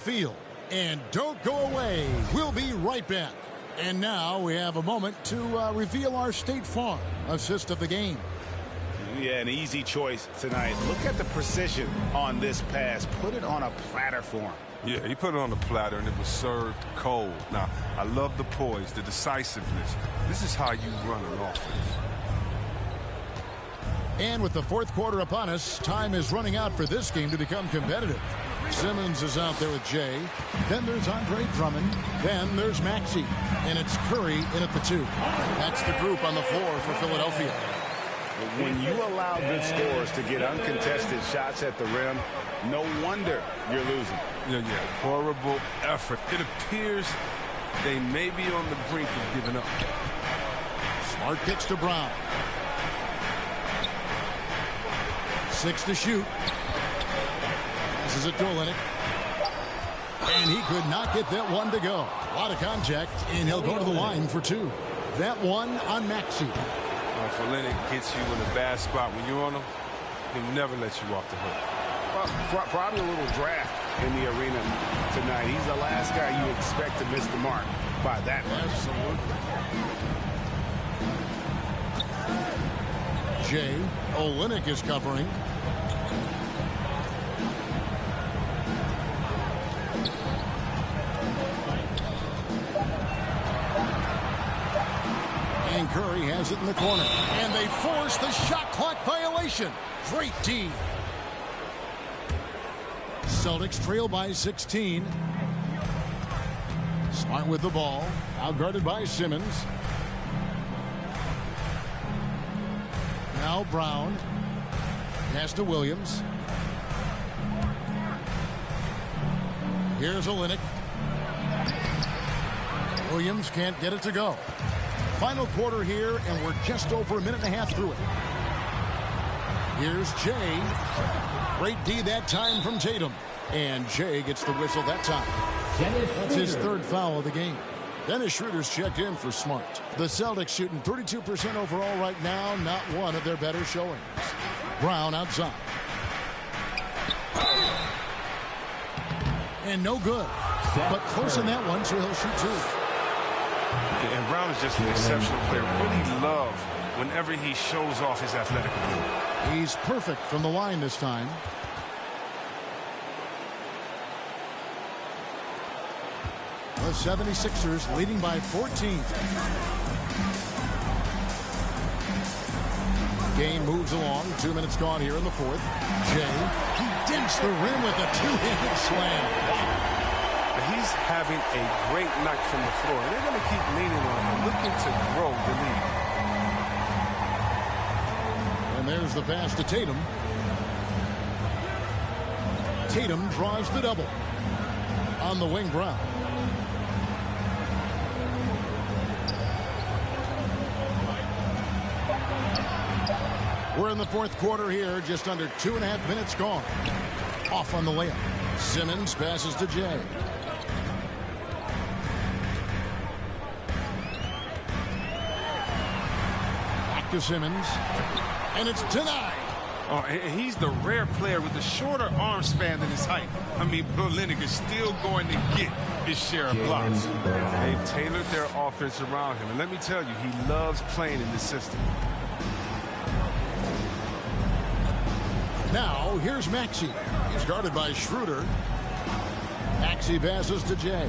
Field. And don't go away. We'll be right back. And now we have a moment to reveal our State Farm assist of the game. Yeah, an easy choice tonight. Look at the precision on this pass. Put it on a platter for him. Yeah, he put it on the platter, and it was served cold. Now, I love the poise, the decisiveness. This is how you run an offense. And with the fourth quarter upon us, time is running out for this game to become competitive. Simmons is out there with Jay. Then there's Andre Drummond. Then there's Maxey. And it's Curry in at the 2. That's the group on the floor for Philadelphia. When you allow good scores to get uncontested shots at the rim, no wonder you're losing. Yeah. Horrible effort. It appears they may be on the brink of giving up. Smart kicks to Brown. 6 to shoot. This is a Olynyk. And he could not get that one to go. A lot of contact, and he'll go to the line for 2. That one on Maxey. If Olynyk gets you in a bad spot when you're on him, he'll never let you off the hook. Well, probably a little draft in the arena tonight. He's the last guy you expect to miss the mark by that much. Absolutely. Jay Olynyk is covering. And Curry has it in the corner. And they force the shot clock violation. Great D. Celtics trail by 16. Smart with the ball. Outguarded by Simmons. Now Brown. Pass to Williams. Here's Olynyk. Williams can't get it to go. Final quarter here, and we're just over a minute and a half through it. Here's Jay. Great D that time from Tatum. And Jay gets the whistle that time. That's his third foul of the game. Dennis Schroeder's checked in for Smart. The Celtics shooting 32% overall right now. Not one of their better showings. Brown outside. And no good. But close in that one, so he'll shoot 2. And Brown is just an exceptional player. Really love whenever he shows off his athletic ability. He's perfect from the line this time. The 76ers leading by 14. Game moves along. 2 minutes gone here in the fourth. Jay, he dents the rim with a 2-handed slam. He's having a great night from the floor. They're going to keep leaning on him, looking to grow the lead. And there's the pass to Tatum. Tatum draws the double. On the wing, Brown. We're in the fourth quarter here, just under 2.5 minutes gone. Off on the layup. Simmons passes to Jay. Back to Simmons. And it's denied. Oh, he's the rare player with the shorter arm span than his height. I mean, Olynyk is still going to get his share of blocks. They've tailored their offense around him. And let me tell you, he loves playing in this system. Now, here's Maxey. He's guarded by Schroeder. Maxey passes to Jay.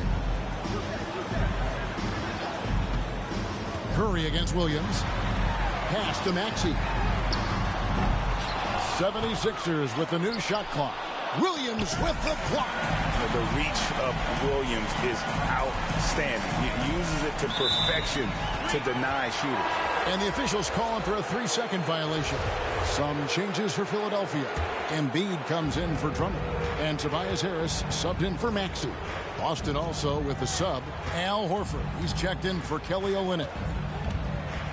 Curry against Williams. Pass to Maxey. 76ers with the new shot clock. Williams with the block. The reach of Williams is outstanding. He uses it to perfection to deny shooters. And the officials calling for a 3-second violation. Some changes for Philadelphia. Embiid comes in for Drummond. And Tobias Harris subbed in for Maxey. Boston also with the sub, Al Horford. He's checked in for Kelly Olynyk.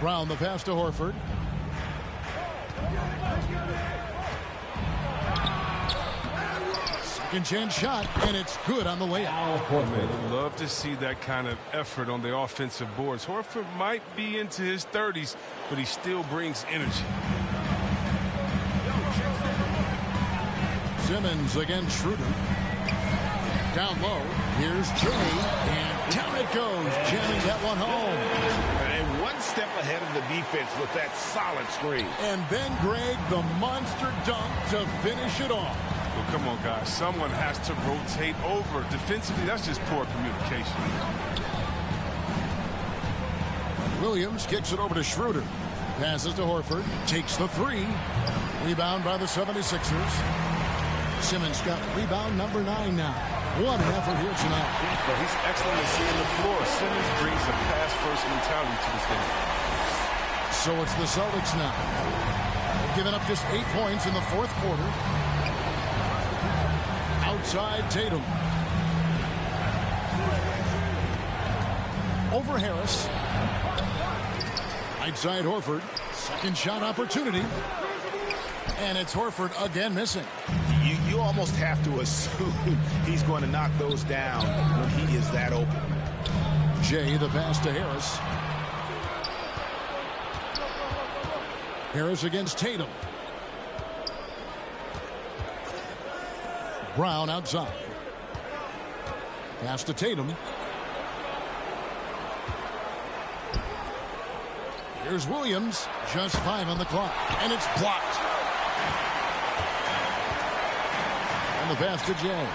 Brown the pass to Horford. Second chance shot, and it's good on the layup. Man, love to see that kind of effort on the offensive boards. Horford might be into his 30s, but he still brings energy. Simmons against Schroeder. Down low, here's Jay, and down it goes, jamming that one home. And one step ahead of the defense with that solid screen. And then, Greg, the monster dunk to finish it off. Well, come on, guys. Someone has to rotate over. Defensively, that's just poor communication. Williams kicks it over to Schroeder. Passes to Horford. Takes the three. Rebound by the 76ers. Simmons got rebound number 9 now. What an effort here tonight. Well, he's excellent at seeing the floor. Simmons brings a pass-first mentality to this game. So it's the Celtics now. They've given up just 8 points in the fourth quarter. Outside Tatum. Over Harris. Outside Horford. Second shot opportunity. And it's Horford again missing. You almost have to assume he's going to knock those down when he is that open. Jay, the pass to Harris. Harris against Tatum. Brown outside. Pass to Tatum. Here's Williams. Just 5 on the clock. And it's blocked. And the pass to Jay.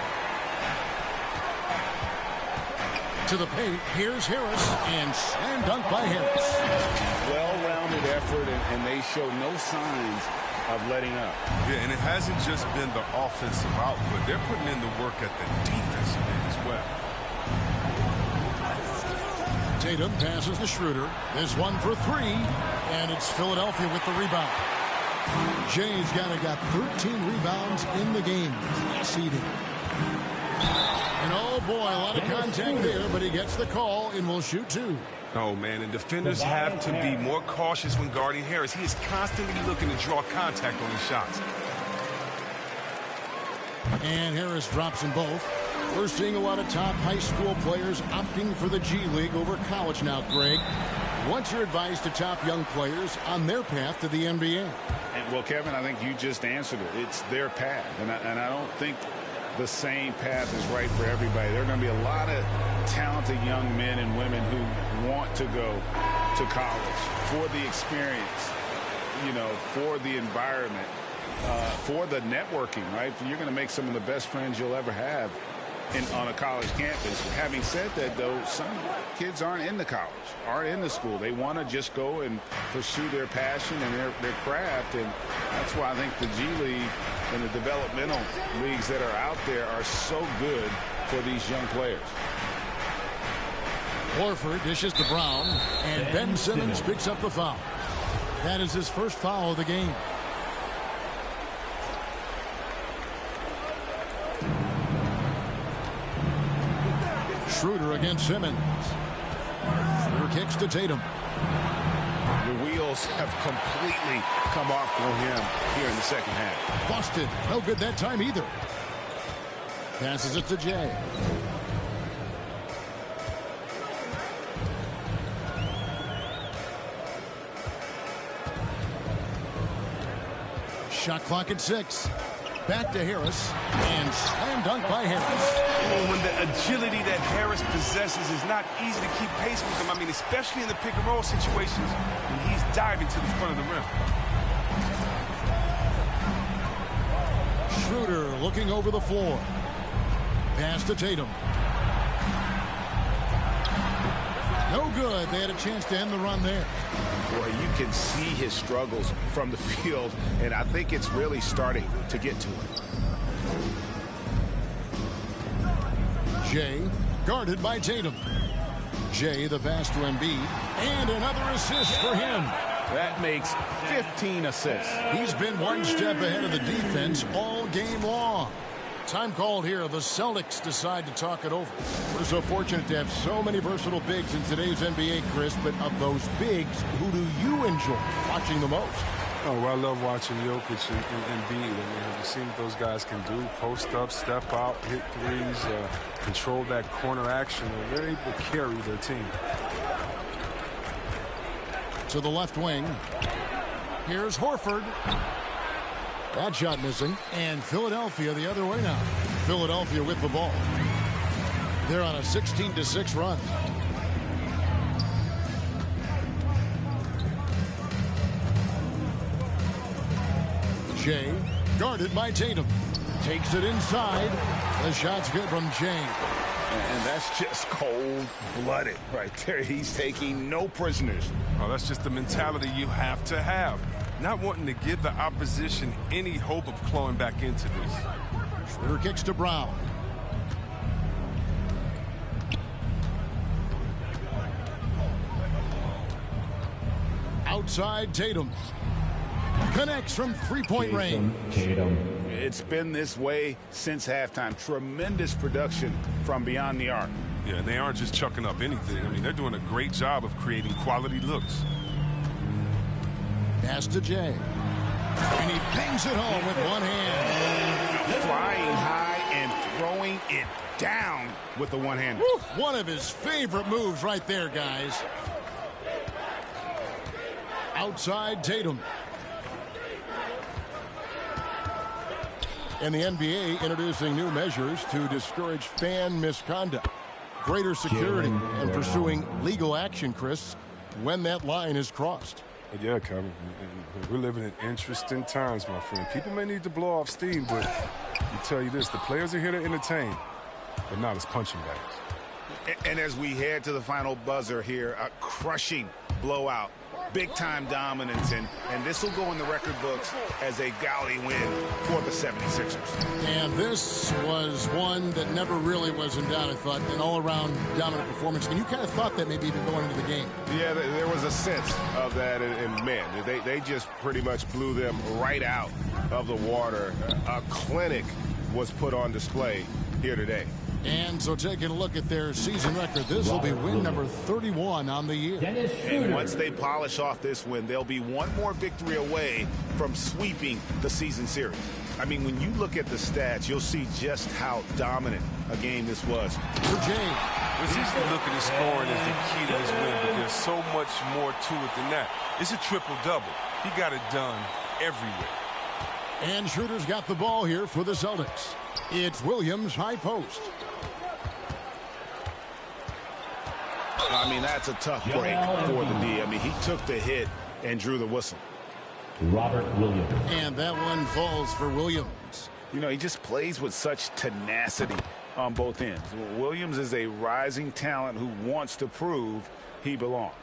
To the paint. Here's Harris. And slam dunk by Harris. Well-rounded effort, and they show no signs of letting up. Yeah, and it hasn't just been the offensive output. They're putting in the work at the defensive end as well. Tatum passes to Schroeder. There's one for 3, and it's Philadelphia with the rebound. Jay's got 13 rebounds in the game. Seeding. And oh boy, a lot of contact there, but he gets the call and will shoot 2. Oh, man, and defenders have to be more cautious when guarding Harris. He is constantly looking to draw contact on his shots. And Harris drops them both. We're seeing a lot of top high school players opting for the G League over college now, Greg. What's your advice to top young players on their path to the NBA? Well, Kevin, I think you just answered it. It's their path, and I don't think the same path is right for everybody. There are going to be a lot of talented young men and women who want to go to college for the experience, you know, for the environment, for the networking, right? You're going to make some of the best friends you'll ever have on a college campus. Having said that, though, some kids aren't in the college, aren't in the school. They want to just go and pursue their passion and their craft, and that's why I think the G League and the developmental leagues that are out there are so good for these young players. Horford dishes to Brown, and Ben Simmons picks up the foul. That is his first foul of the game. Schroeder against Simmons. Schroeder kicks to Tatum. The wheels have completely come off for him here in the second half. Busted. No good that time either. Passes it to Jay. Shot clock at 6. Back to Harris. And slam dunk by Harris. Oh, when the agility that Harris possesses is not easy to keep pace with him. I mean, especially in the pick and roll situations when he's diving to the front of the rim. Schroeder looking over the floor. Pass to Tatum. No good. They had a chance to end the run there. Boy, you can see his struggles from the field, and I think it's really starting to get to him. Jay guarded by Tatum. Jay the pass to Embiid, and another assist for him. That makes 15 assists. He's been one step ahead of the defense all game long. Time called here. The Celtics decide to talk it over. We're so fortunate to have so many versatile bigs in today's NBA, Chris, but of those bigs, who do you enjoy watching the most? Oh, well, I love watching Jokic and Embiid. I mean, have you seen what those guys can do? Post up, step out, hit threes, control that corner action. They're able to carry their team. To the left wing. Here's Horford. That shot missing. And Philadelphia the other way now. Philadelphia with the ball. They're on a 16-6 run. Jay, guarded by Tatum. Takes it inside. The shot's good from Jay. And that's just cold-blooded right there. He's taking no prisoners. Oh, that's just the mentality you have to have. Not wanting to give the opposition any hope of clawing back into this. Schroeder kicks to Brown. Outside Tatum. Connects from three-point range. It's been this way since halftime. Tremendous production from beyond the arc. Yeah, and they aren't just chucking up anything. I mean, they're doing a great job of creating quality looks. Pass to Jay. And he bangs it home with one hand. Flying high and throwing it down with the one-hander. One of his favorite moves right there, guys. Outside Tatum. And the NBA introducing new measures to discourage fan misconduct. Greater security and pursuing legal action, Chris, when that line is crossed. Yeah, Kevin. We're living in interesting times, my friend. People may need to blow off steam, but I tell you this, the players are here to entertain, but not as punching bags. And as we head to the final buzzer here, a crushing blowout. Big-time dominance, and this will go in the record books as a gaudy win for the 76ers. And this was one that never really was in doubt, I thought, an all-around dominant performance. And you kind of thought that maybe even going into the game. Yeah, there was a sense of that, and man, they just pretty much blew them right out of the water. A clinic was put on display here today. And so taking a look at their season record, this will be win number 31 on the year. And once they polish off this win, they'll be one more victory away from sweeping the season series. I mean, when you look at the stats, you'll see just how dominant a game this was. For Jay. It's easy to look at his scoring as the key to his win, but there's so much more to it than that. It's a triple-double. He got it done everywhere. And Schroeder's got the ball here for the Celtics. It's Williams, high post. I mean, that's a tough break for the D. I mean, he took the hit and drew the whistle. Robert Williams. And that one falls for Williams. You know, he just plays with such tenacity on both ends. Williams is a rising talent who wants to prove he belongs.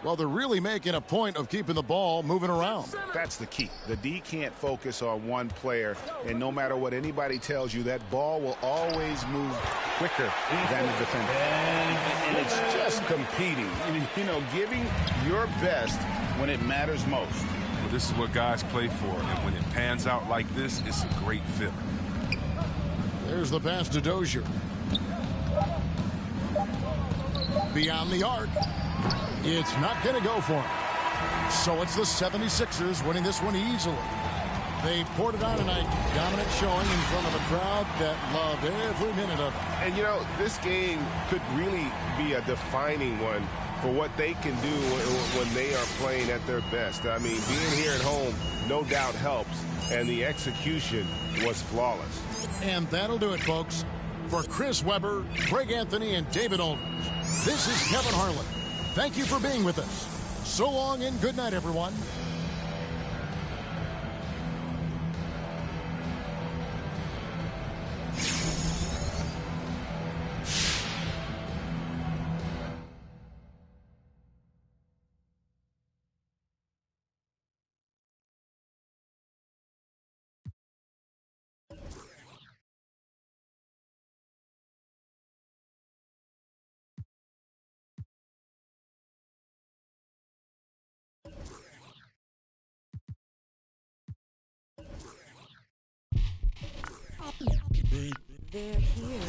Well, they're really making a point of keeping the ball moving around. That's the key. The D can't focus on one player, and no matter what anybody tells you, that ball will always move quicker than the defender. And it's just competing, you know, giving your best when it matters most. Well, this is what guys play for, and when it pans out like this, it's a great feeling. There's the pass to Dozier. Beyond the arc. It's not going to go for him. So it's the 76ers winning this one easily. They poured it on tonight. Dominant showing in front of a crowd that loved every minute of it. And, you know, this game could really be a defining one for what they can do when they are playing at their best. I mean, being here at home no doubt helps, and the execution was flawless. And that'll do it, folks. For Chris Webber, Craig Anthony, and David Olden, this is Kevin Harlan. Thank you for being with us. So long and good night, everyone. They're here.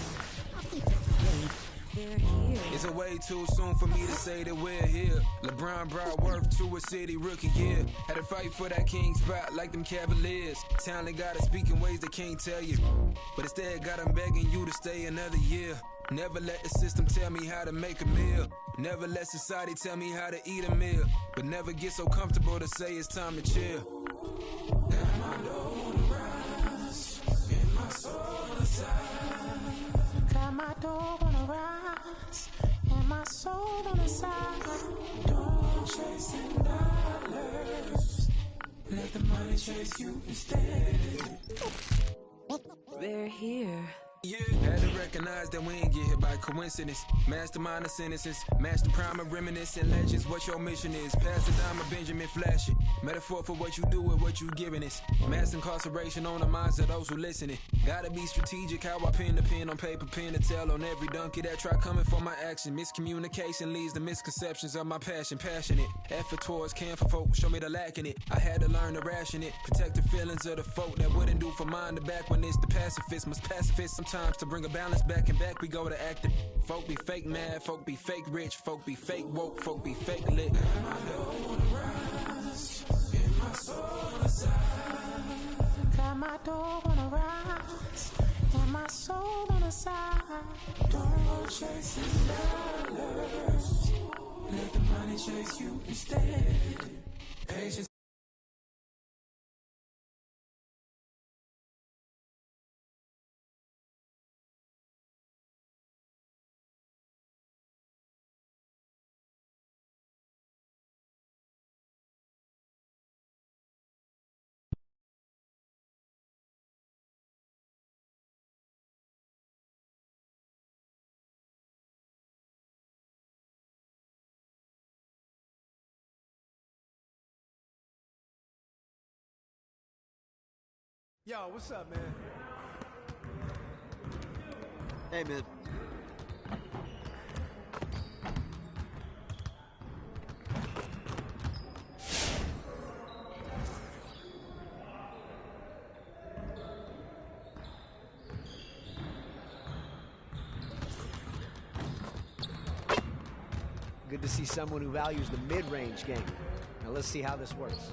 They're here. Is it way too soon for me to say that we're here? LeBron brought worth to a city rookie year. Had to fight for that king spot like them Cavaliers. Talent gotta speak in ways they can't tell you, but instead got them begging you to stay another year. Never let the system tell me how to make a meal. Never let society tell me how to eat a meal. But never get so comfortable to say it's time to chill. Got my dough on the rise, and my soul on the side. Got my door wanna rise, and my soul on the side. Don't chase them dollars, let the money chase you instead. They're here. Yeah, had to recognize that we ain't get hit by coincidence. Mastermind of sentences, master prime of reminiscent legends. What your mission is, pass the dime of Benjamin Flash it. Metaphor for what you do with what you giving us. Mass incarceration on the minds of those who listening. Gotta be strategic how I pen the pen on paper, pen to tell on every donkey that try coming for my action. Miscommunication leads to misconceptions of my passion. Passionate, effort towards caring for folk, show me the lack in it. I had to learn to ration it, protect the feelings of the folk that wouldn't do for mine to back when it's the pacifist. Must pacifist sometimes to bring a balance back and back we go to acting. Folk be fake mad, folk be fake rich, folk be fake woke, folk be fake lit. Got my door wanna rise, and my soul on the side. Don't chase the dollars, let the money chase you instead. Patience. Yo, what's up, man? Hey, man. Good to see someone who values the mid-range game. Now let's see how this works.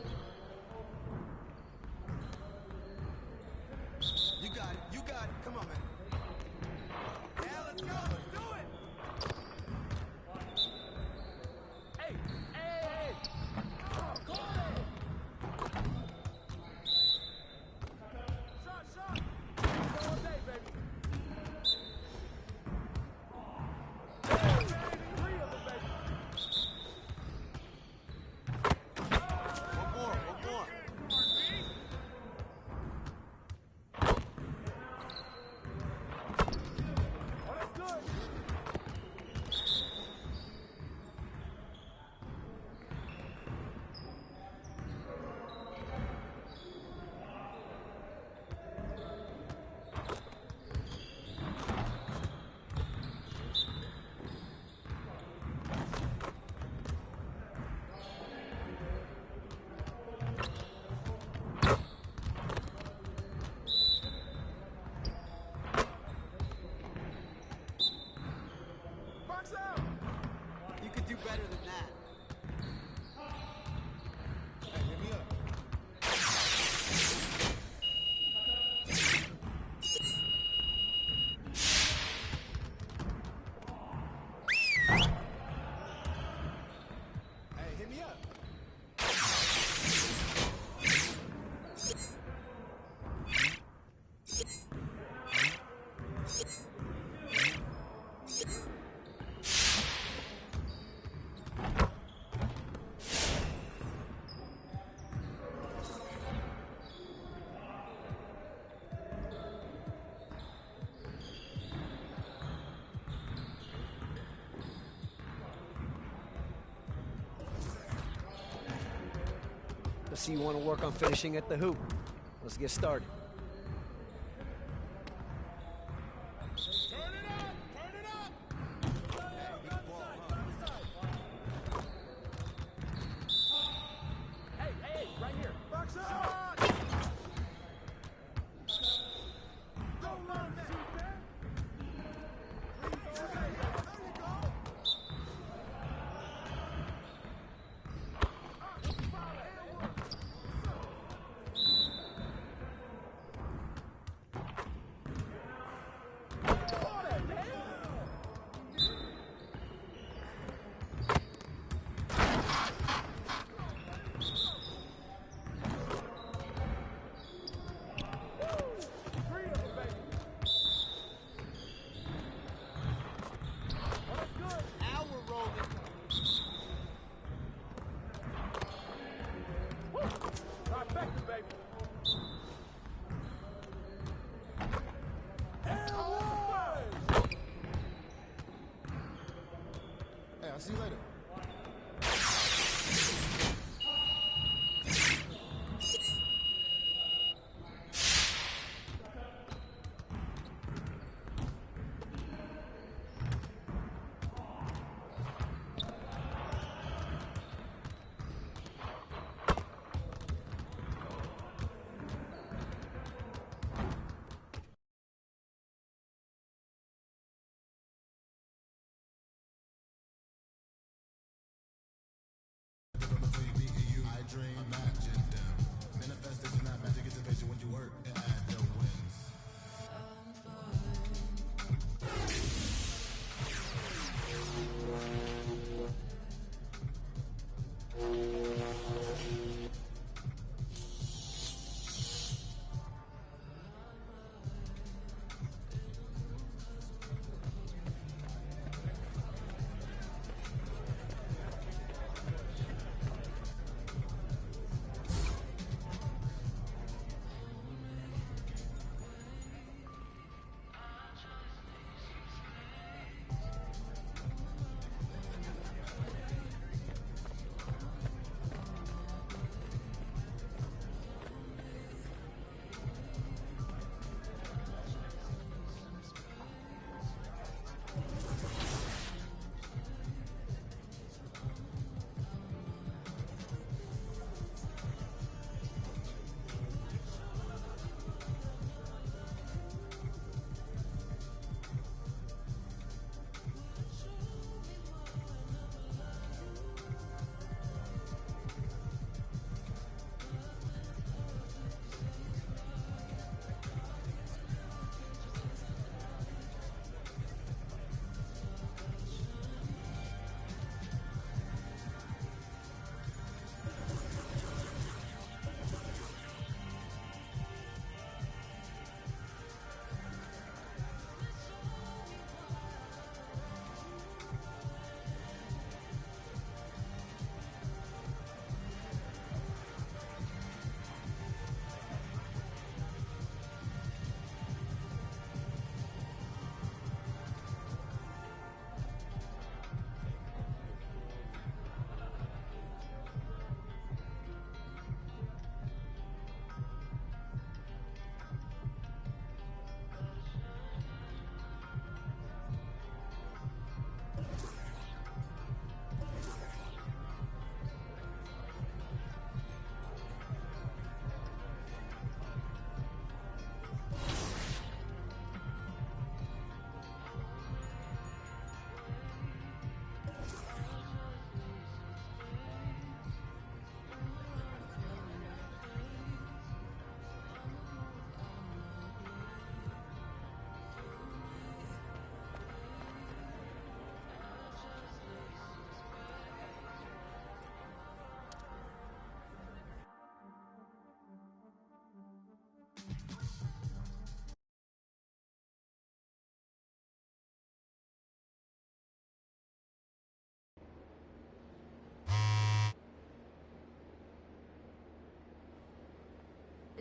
You got it. You got it. Come on, man. Yeah, let's go. Let's do it. Hey, hey, hey. Go ahead. Shot. All day, baby. One more. You could do better than that. Hey, hit me up. Hey, hit me up. Let's see you want to work on finishing at the hoop. Let's get started.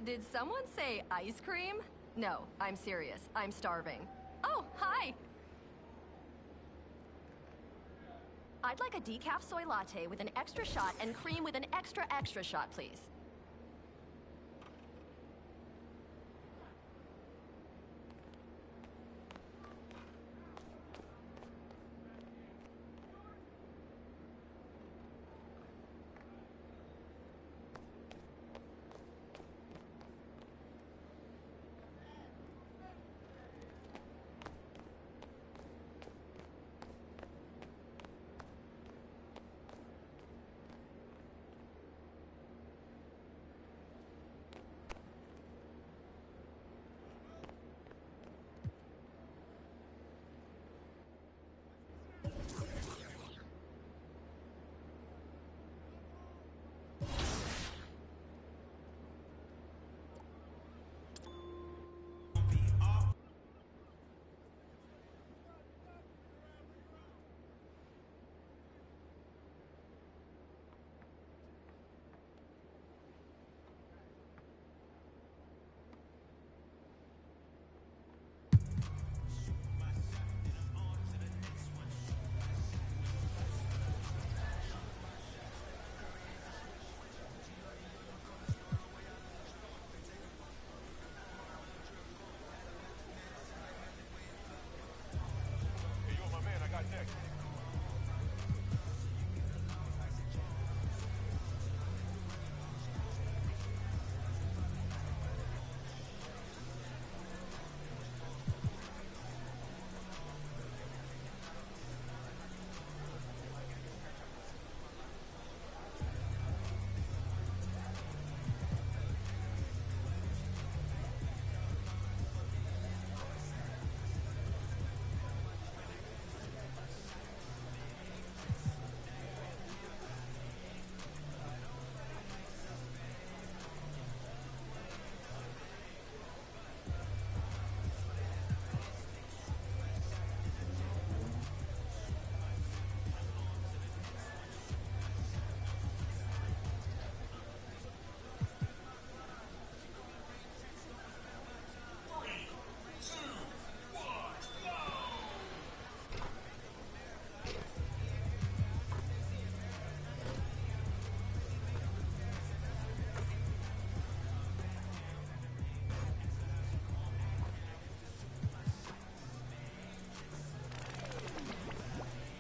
Did someone say ice cream? No, I'm serious. I'm starving. Oh, hi! I'd like a decaf soy latte with an extra shot and cream with an extra shot, please.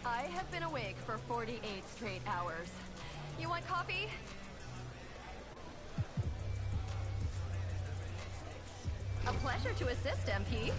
I have been awake for 48 straight hours. You want coffee? A pleasure to assist, MP.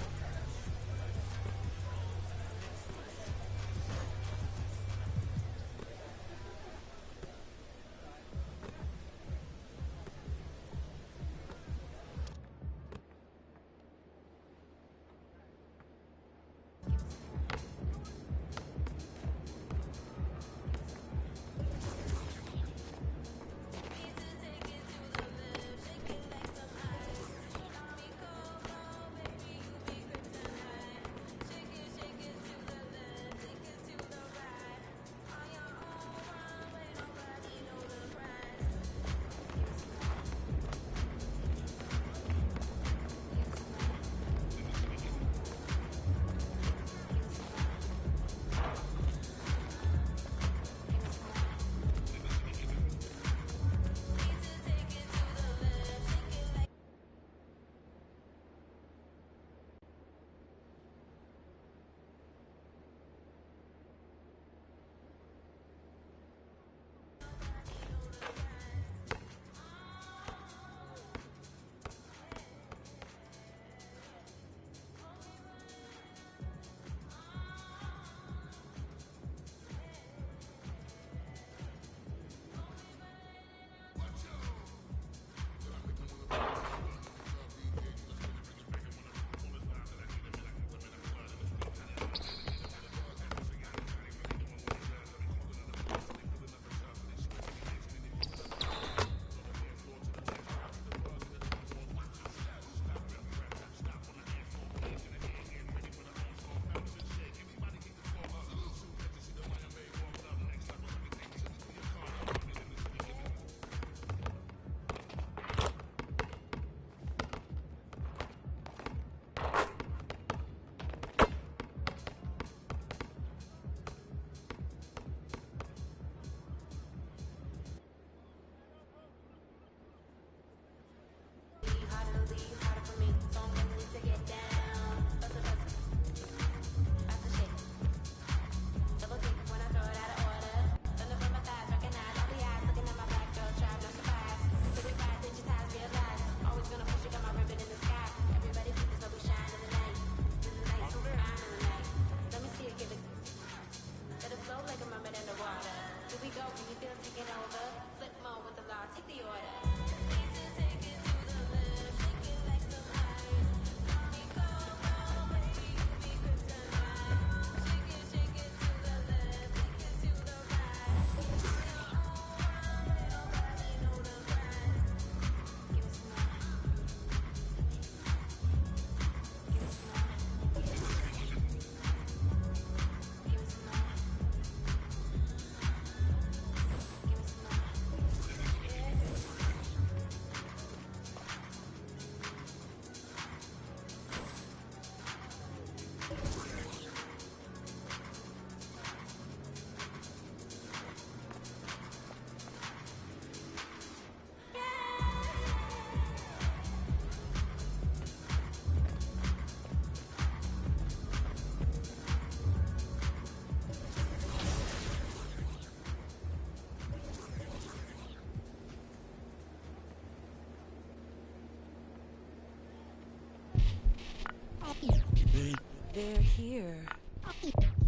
They're here.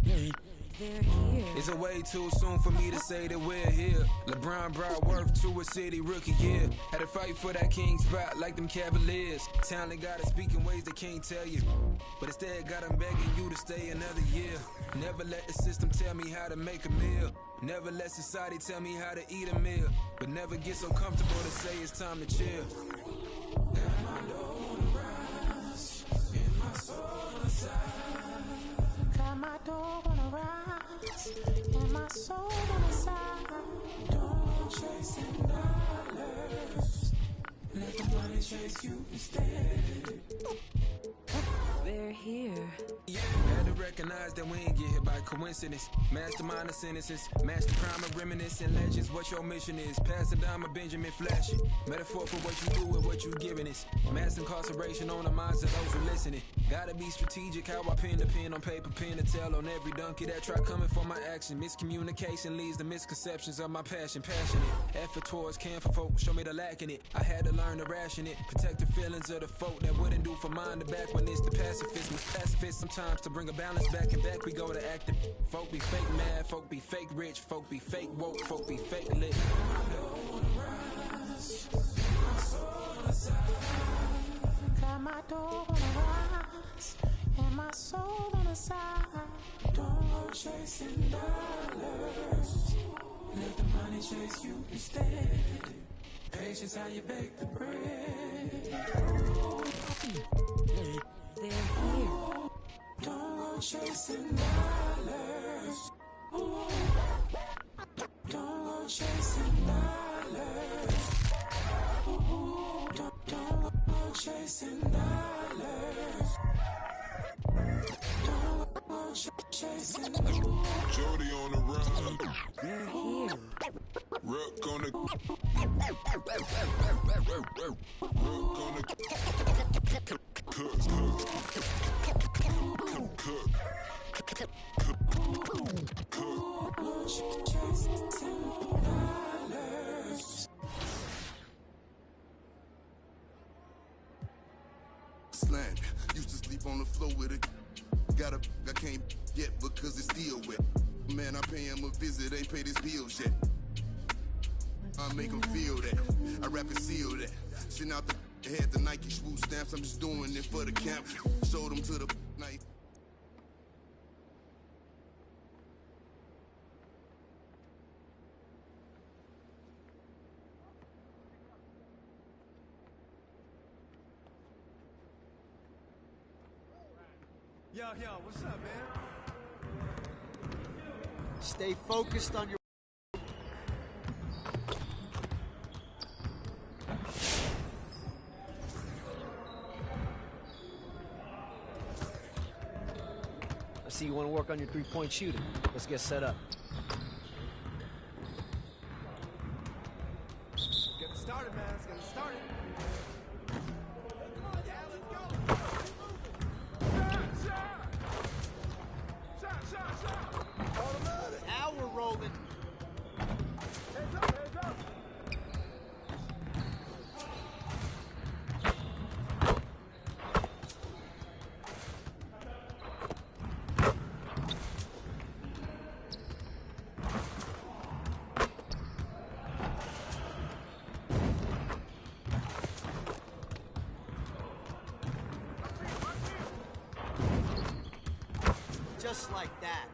They're here. It's a way too soon for me to say that we're here. LeBron brought worth to a city rookie year. Had to fight for that king spot like them Cavaliers. Talent gotta speak in ways they can't tell you, but instead got them begging you to stay another year. Never let the system tell me how to make a meal. Never let society tell me how to eat a meal. But never get so comfortable to say it's time to chill. Got my dough on the rise, and my soul on the side. Got my door on the rise, and my soul on the side. Don't chasing dollars, let the money chase you instead. They're here. Yeah, had to recognize that we ain't get hit by coincidence. Mastermind of sentences, master crime of reminiscent legends. What your mission is, pass it down my Benjamin flashing. Metaphor for what you do and what you giving us. Mass incarceration on the minds of those who listening. Gotta be strategic how I pen the pen on paper, pen to tell on every donkey that try coming for my action. Miscommunication leads to misconceptions of my passion. Passionate, effort towards care for folk, show me the lack in it. I had to learn to ration it, protect the feelings of the folk that wouldn't do for mine to back when it's the pacifist. Most pacifist sometimes to bring a balance back, and back we go to active. Folk be fake mad, folk be fake rich, folk be fake woke, folk be fake lit. Got my door on the rise, and my soul on the side. Don't go chasing dollars, let the money chase you instead. Patience how you bake the bread. They're here. Don't go chasing dollars. Don't go chasing dollars. Don't go chasing dollars. Don't go chasing dollars. Jody on the run. They're here. Rook on the. Slam. Used to sleep on the floor with it. Got a I can't get because it's still wet. Man, I pay him a visit, ain't paid his bills yet. I make him feel that. I rap and seal that. Send out the had the Nike swoop stamps. I'm just doing it for the camp. Showed them to the night. Yo, what's up, man? Stay focused on your... I see you want to work on your three-point shooting. Let's get set up. Get it started, man. Let's get it started. Now we're rolling. Hands up, hands up. Just like that.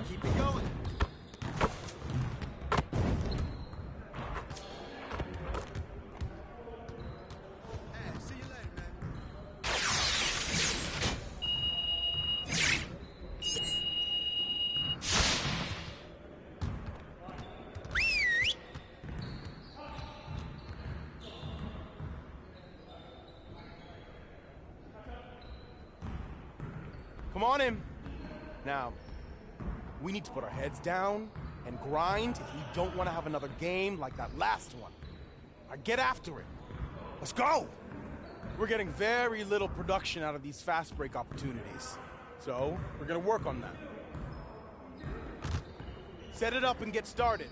Keep it going. Hey, see you later, man. Come on in. Now, we need to put our heads down and grind if we don't want to have another game like that last one. All right, get after it. Let's go! We're getting very little production out of these fast break opportunities. So, we're gonna work on that. Set it up and get started.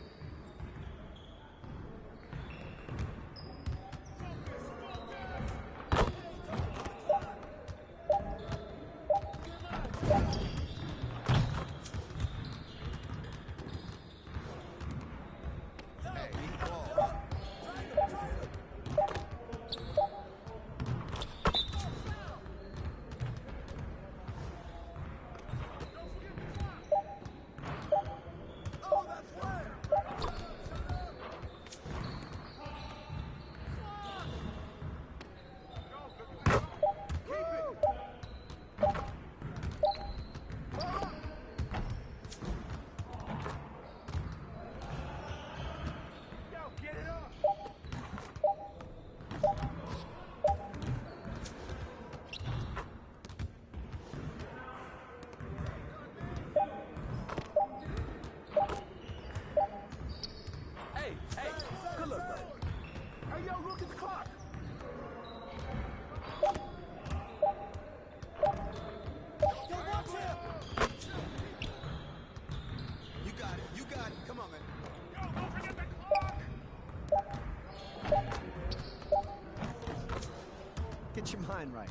Get your mind right.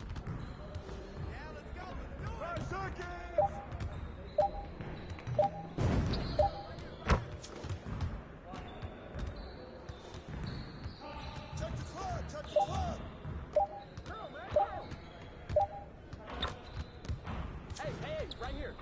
Hey, right here.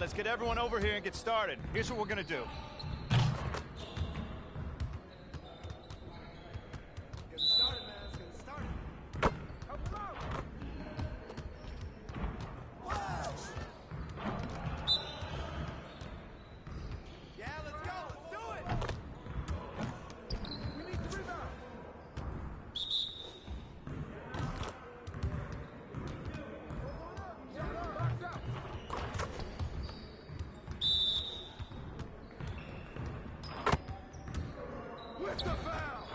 Let's get everyone over here and get started. Here's what we're gonna do. Get started, man. Let's get started. Help him out. Yeah, let's go. Let's do it. We need the rebound. With the foul.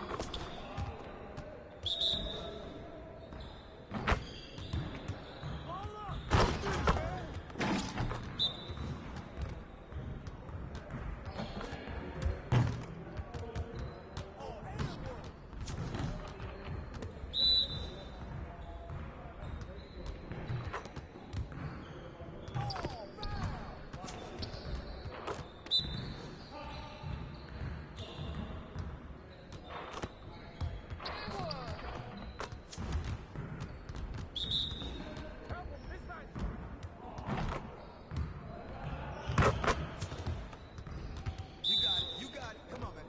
You got it. Come on, man.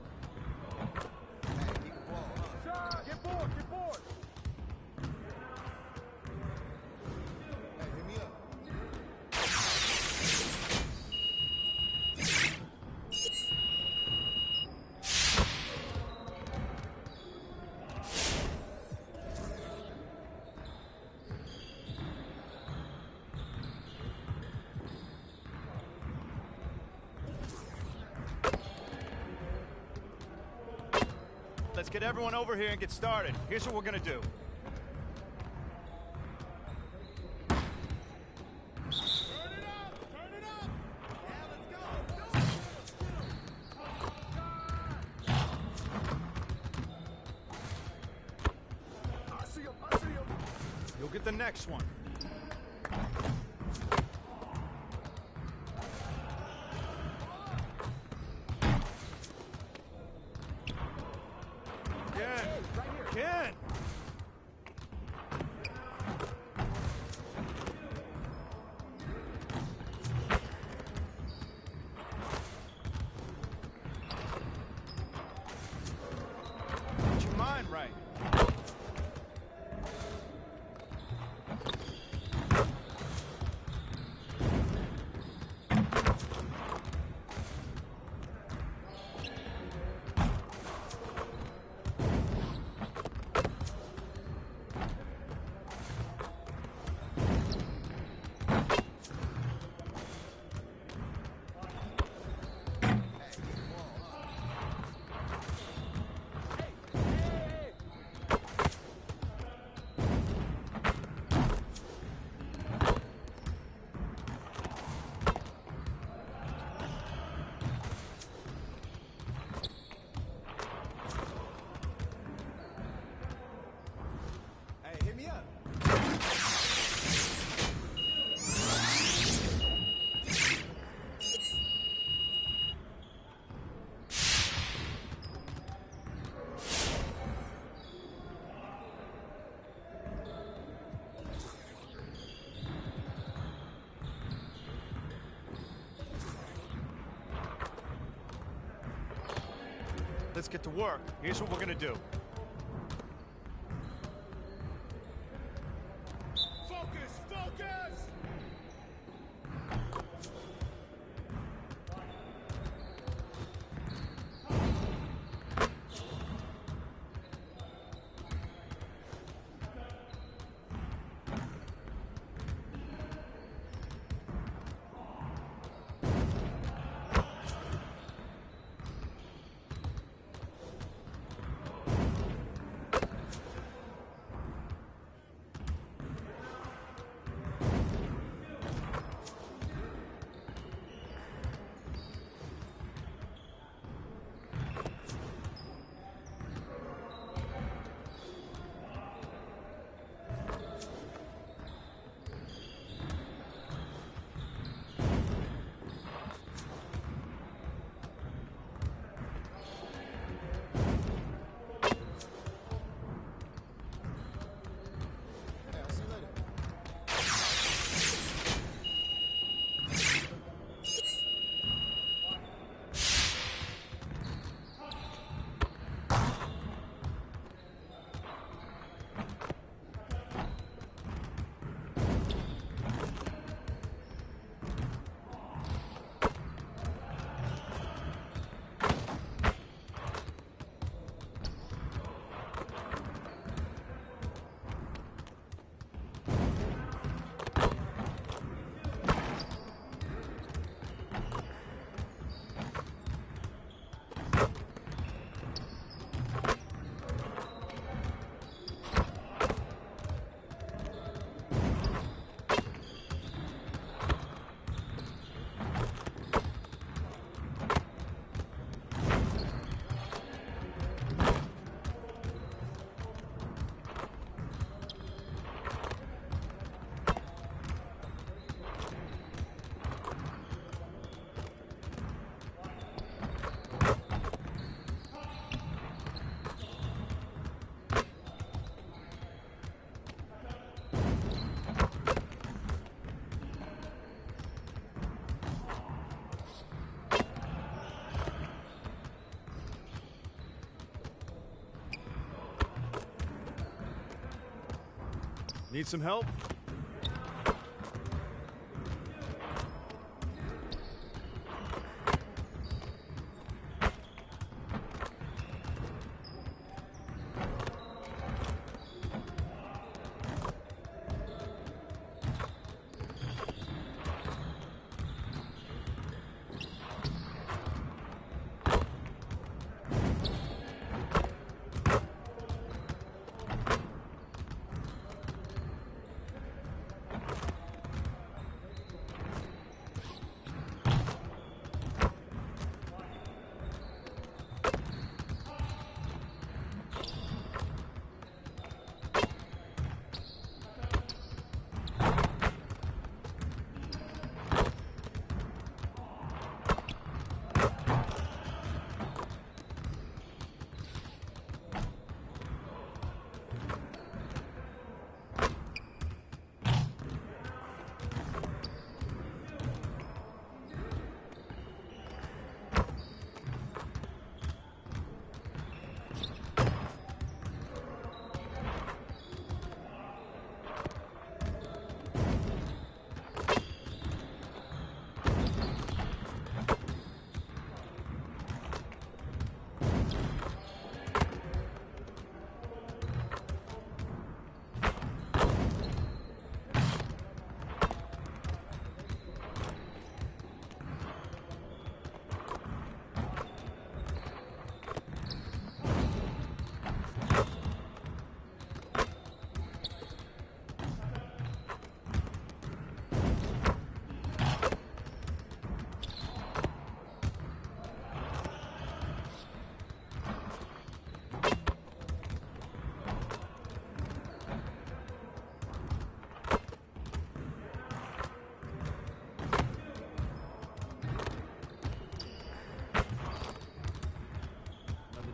Hey, keep the ball, huh? Get bored. Hey, hit me up. Let's get everyone over here and get started. Here's what we're gonna do. I see him. You'll get the next one. Ken! Get your mind right. Hey, hit me up. Let's get to work. Here's what we're gonna do. Focus! Need some help?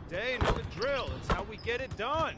Day, another drill. It's how we get it done.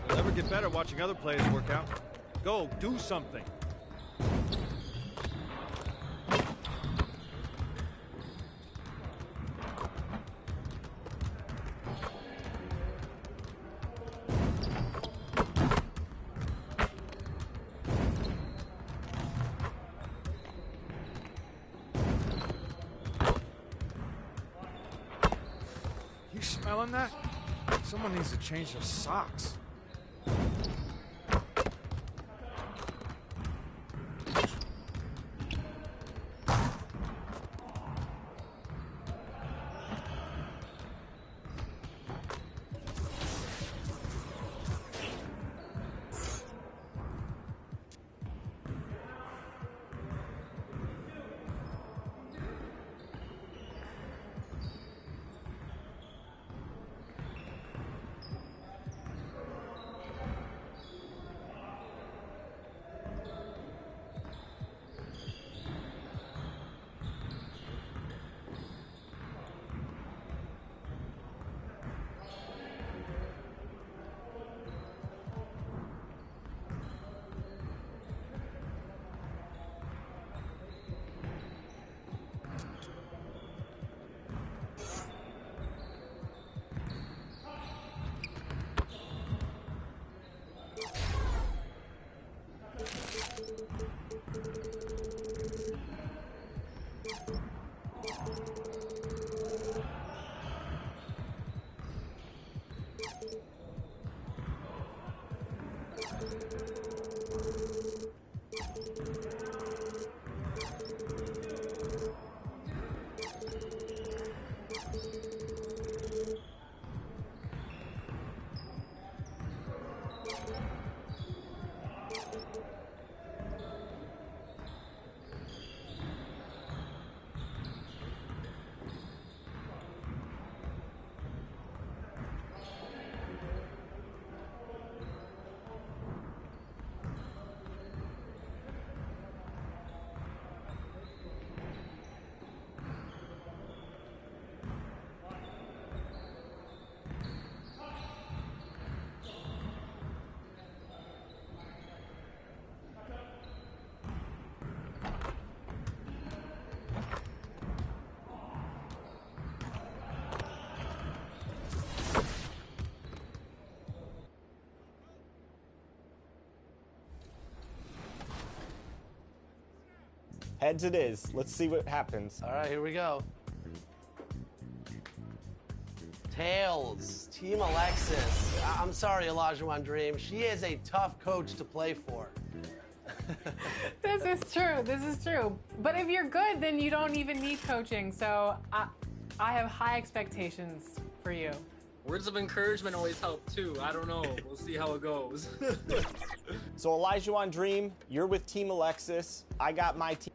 You'll never get better watching other players work out. Go, do something. You smelling that? Someone needs to change their socks. Heads it is. Let's see what happens. All right, here we go. Tails, Team Alexis. I'm sorry, Olajuwon Dream. She is a tough coach to play for. This is true. This is true. But if you're good, then you don't even need coaching. So I have high expectations for you. Words of encouragement always help too. I don't know. We'll see how it goes. So Olajuwon Dream, you're with Team Alexis. I got my team.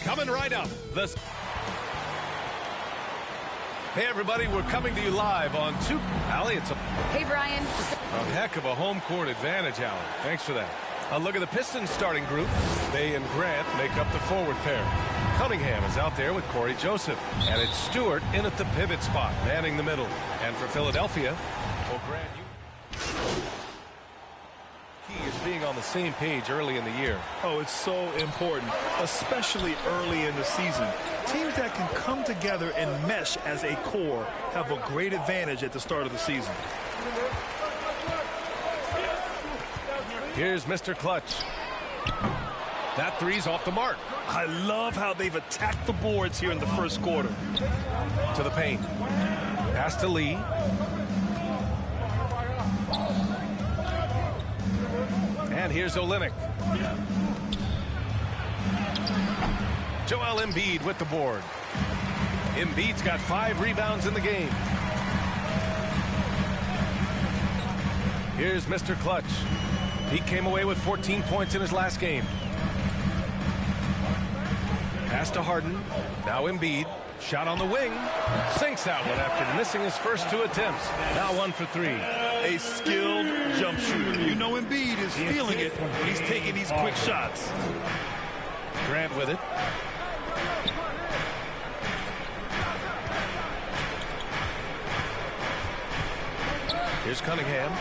Coming right up. Hey everybody, we're coming to you live on Allie, it's a Brian. heck of a home court advantage, Allie. Thanks for that. Look at the Pistons starting group. They and Grant make up the forward pair. Cunningham is out there with Corey Joseph. And it's Stewart in at the pivot spot, manning the middle. And for Philadelphia, well, Grant, key is being on the same page early in the year. Oh, it's so important, especially early in the season. Teams that can come together and mesh as a core have a great advantage at the start of the season. Here's Mr. Clutch. That three's off the mark. I love how they've attacked the boards here in the first quarter. To the paint. Pass to Lee. And here's Olynyk. Joel Embiid with the board. Embiid's got 5 rebounds in the game. Here's Mr. Clutch. He came away with 14 points in his last game. Pass to Harden. Now Embiid. Shot on the wing. Sinks that one after missing his first 2 attempts. Now 1 for 3. A skilled jump shooter. You know Embiid is feeling it when he's taking these quick shots. Grant with it. Here's Cunningham.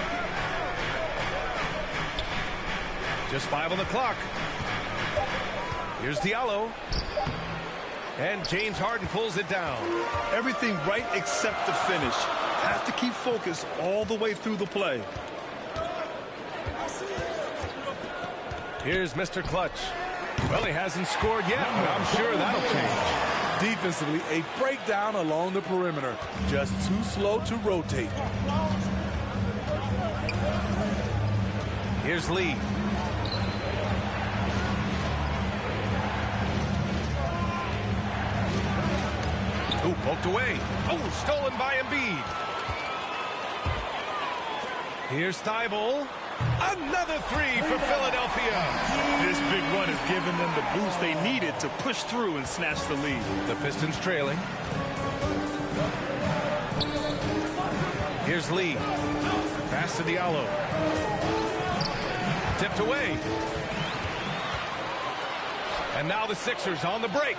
Just 5 on the clock. Here's Diallo. And James Harden pulls it down. Everything right except the finish. Have to keep focused all the way through the play. Here's Mr. Clutch. Well, he hasn't scored yet, but I'm sure that'll change. Defensively, a breakdown along the perimeter. Just too slow to rotate. Here's Lee. Ooh, poked away. Oh, stolen by Embiid. Here's Thibault. Another 3 for Philadelphia. This big run has given them the boost they needed to push through and snatch the lead. The Pistons trailing. Here's Lee. Pass to Diallo. Tipped away. And now the Sixers on the break.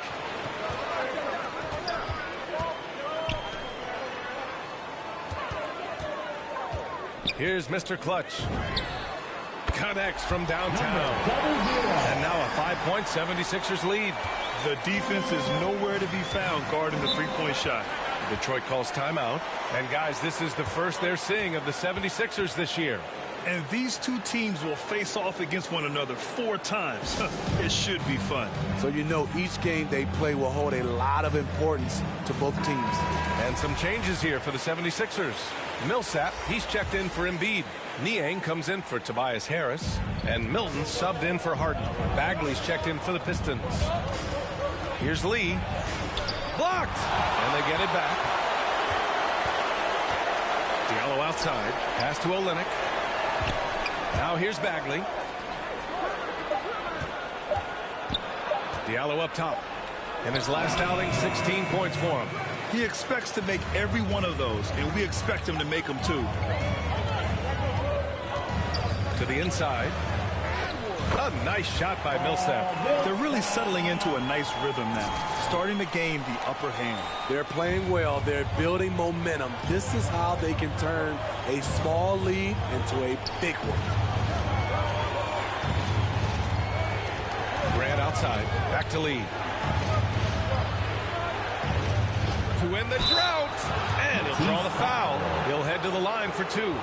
Here's Mr. Clutch. Connects from downtown. And now a 5-point 76ers lead. The defense is nowhere to be found guarding the three-point shot. Detroit calls timeout. And guys, this is the first they're seeing of the 76ers this year. And these two teams will face off against one another 4 times. It should be fun. So you know each game they play will hold a lot of importance to both teams. And some changes here for the 76ers. Millsap, he's checked in for Embiid. Niang comes in for Tobias Harris. And Milton subbed in for Harden. Bagley's checked in for the Pistons. Here's Lee. Blocked! And they get it back. Diallo outside. Pass to Olynyk. Now here's Bagley. Diallo up top. In his last outing, 16 points for him. He expects to make every one of those, and we expect him to make them too. To the inside. A nice shot by Millsap. They're really settling into a nice rhythm now, starting to gain the upper hand. They're playing well. They're building momentum. This is how they can turn a small lead into a big one. Grant outside. Back to Lee. To end the drought. And he'll draw the foul. He'll head to the line for 2.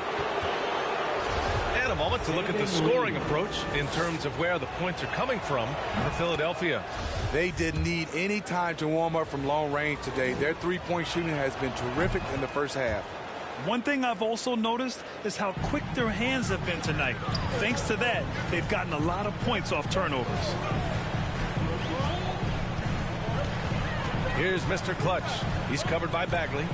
And a moment to look at the scoring approach in terms of where the points are coming from for Philadelphia. They didn't need any time to warm up from long range today. Their three-point shooting has been terrific in the first half. One thing I've also noticed is how quick their hands have been tonight. Thanks to that, they've gotten a lot of points off turnovers. Here's Mr. Clutch. He's covered by Bagley.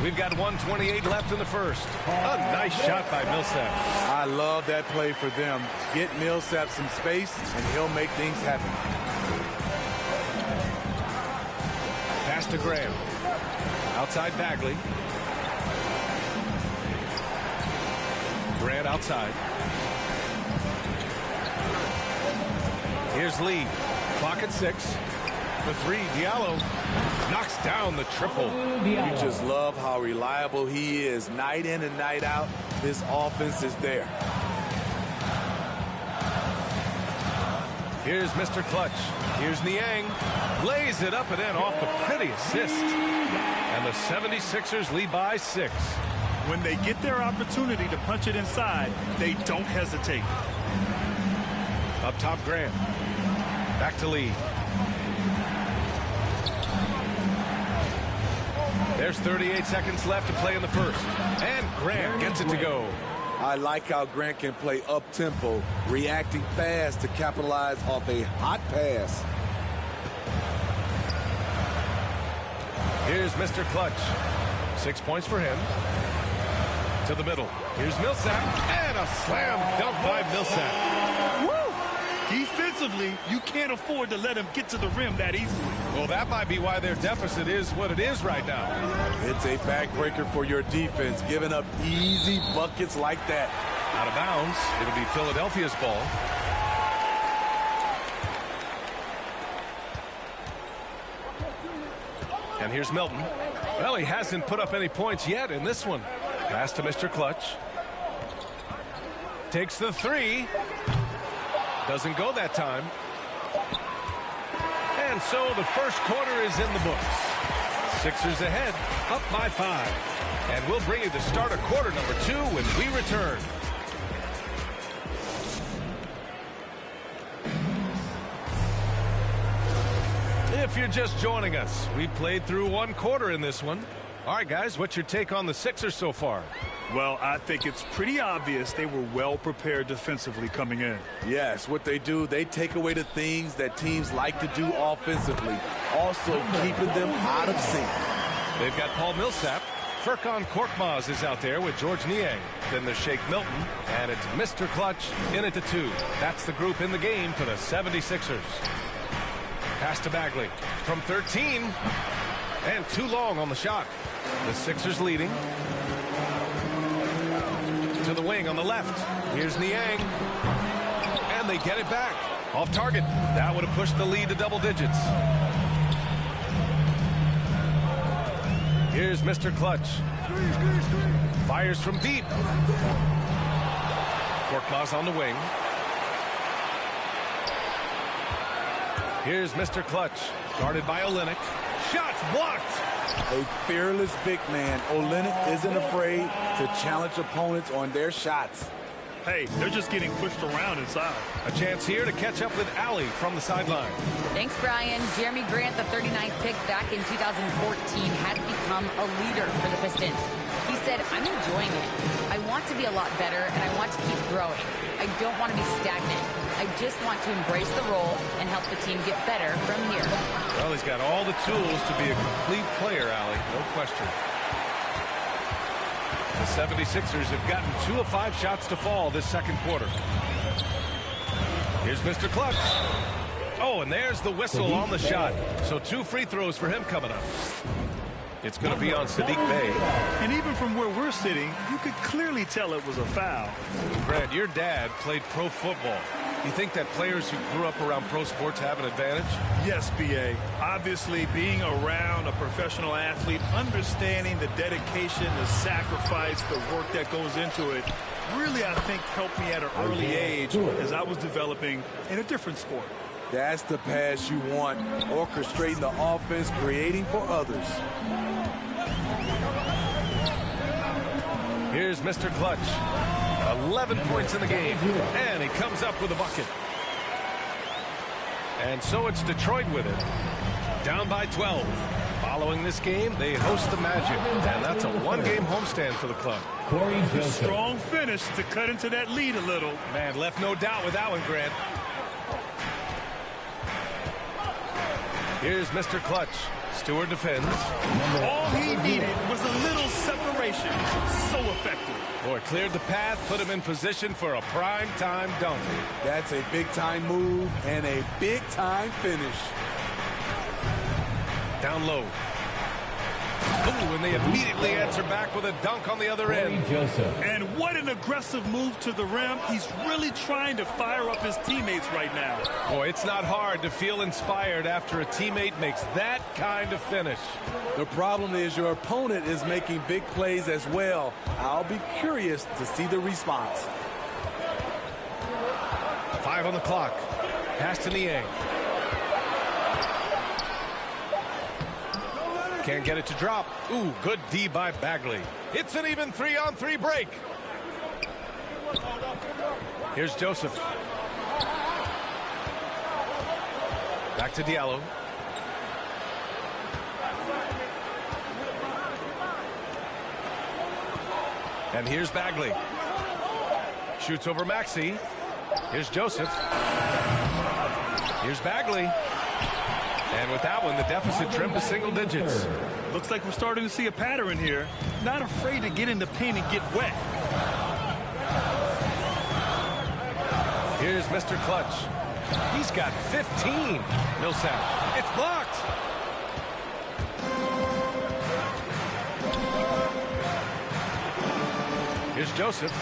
We've got 1:28 left in the first. A nice shot by Millsap. I love that play for them. Get Millsap some space, and he'll make things happen. Pass to Graham. Outside Bagley. Grant outside. Here's Lee. Clock at 6. For 3, Diallo knocks down the triple. You just love how reliable he is. Night in and night out, this offense is there. Here's Mr. Clutch. Here's Niang. Lays it up and in off the pretty assist. And the 76ers lead by 6. When they get their opportunity to punch it inside, they don't hesitate. Up top, Grant. Back to Lee. There's 38 seconds left to play in the first. And Grant gets it to go. I like how Grant can play up-tempo, reacting fast to capitalize off a hot pass. Here's Mr. Clutch. 6 points for him. To the middle. Here's Millsap. And a slam dunk by Millsap. Woo! Defensively, you can't afford to let him get to the rim that easily. Well, that might be why their deficit is what it is right now. It's a backbreaker for your defense, giving up easy buckets like that. Out of bounds. It'll be Philadelphia's ball. And here's Milton. Well, he hasn't put up any points yet in this one. Pass to Mr. Clutch. Takes the 3. Doesn't go that time. And so the first quarter is in the books. Sixers ahead, up by 5. And we'll bring you the start of quarter number 2 when we return. If you're just joining us, we played through 1 quarter in this one. All right, guys, what's your take on the Sixers so far? Well, I think it's pretty obvious they were well prepared defensively coming in. Yes, what they do, they take away the things that teams like to do offensively, also keeping them out of sync. They've got Paul Millsap. Furkan Korkmaz is out there with George Niang. Then there's Shake Milton, and it's Mr. Clutch in at the 2. That's the group in the game for the 76ers. Pass to Bagley from 13, and too long on the shot. The Sixers leading. To the wing on the left. Here's Niang. And they get it back. Off target. That would have pushed the lead to double digits. Here's Mr. Clutch. Fires from deep. Korkmaz on the wing. Here's Mr. Clutch. Guarded by Olynyk. Shots blocked. A fearless big man. Olynyk isn't afraid to challenge opponents on their shots. Hey, they're just getting pushed around inside. A chance here to catch up with Allie from the sideline. Thanks, Brian. Jeremy Grant, the 39th pick back in 2014, has become a leader for the Pistons. He said, I'm enjoying it. I want to be a lot better, and I want to keep growing. I don't want to be stagnant. I just want to embrace the role and help the team get better from here. Well, he's got all the tools to be a complete player, Allie. No question. The 76ers have gotten 2 of 5 shots to fall this second quarter. Here's Mr. Clutch. Oh, and there's the whistle on the shot. So 2 free throws for him coming up. It's going to be on Sadiq Bey. And even from where we're sitting, you could clearly tell it was a foul. Brad, your dad played pro football. You think that players who grew up around pro sports have an advantage? Yes, B.A. Obviously, being around a professional athlete, understanding the dedication, the sacrifice, the work that goes into it, really, I think, helped me at an early age as I was developing in a different sport. That's the pass you want, orchestrating the offense, creating for others. Here's Mr. Clutch. 11 points in the game, and he comes up with a bucket. And so it's Detroit with it, down by 12. Following this game, they host the Magic, and that's a one-game homestand for the club. A strong finish to cut into that lead a little. Man, left no doubt with that one, Grant. Here's Mr. Clutch. Stewart defends. All he needed was a little separation. So effective. Boy, cleared the path, put him in position for a prime-time dunk. That's a big-time move and a big-time finish. Down low. Ooh, and they immediately answer back with a dunk on the other end. And what an aggressive move to the rim. He's really trying to fire up his teammates right now. Boy, it's not hard to feel inspired after a teammate makes that kind of finish. The problem is your opponent is making big plays as well. I'll be curious to see the response. 5 on the clock. Pass to Niang. Can't get it to drop. Ooh, good D by Bagley. It's an even 3-on-3 break. Here's Joseph. Back to Diallo. And here's Bagley. Shoots over Maxey. Here's Joseph. Here's Bagley. And with that one, the deficit trimmed to single digits. Looks like we're starting to see a pattern here. Not afraid to get in the paint and get wet. Here's Mr. Clutch. He's got 15. Millsap. It's blocked. Here's Joseph.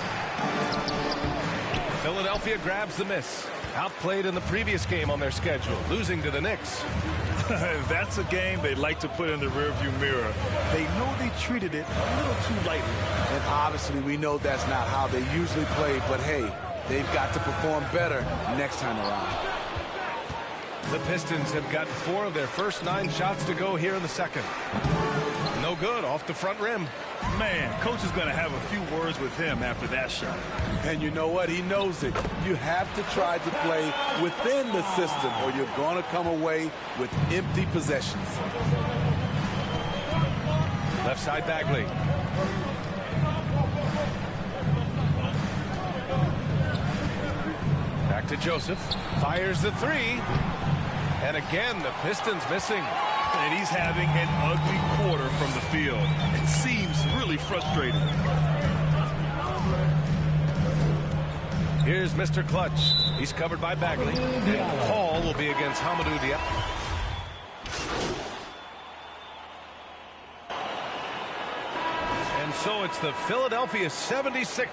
Philadelphia grabs the miss. Outplayed in the previous game on their schedule, losing to the Knicks. That's a game they'd like to put in the rearview mirror. They know they treated it a little too lightly. And obviously we know that's not how they usually play, but hey, they've got to perform better next time around. The Pistons have gotten 4 of their first 9 shots to go here in the second. No good, off the front rim. Man, coach is going to have a few words with him after that shot. And you know what? He knows it. You have to try to play within the system or you're going to come away with empty possessions. Left side Bagley. Back to Joseph. Fires the 3. And again, the Pistons missing. And he's having an ugly quarter from the field. It seems really frustrating. Here's Mr. Clutch. He's covered by Bagley. And Hall will be against Hamidou Diallo. And so it's the Philadelphia 76.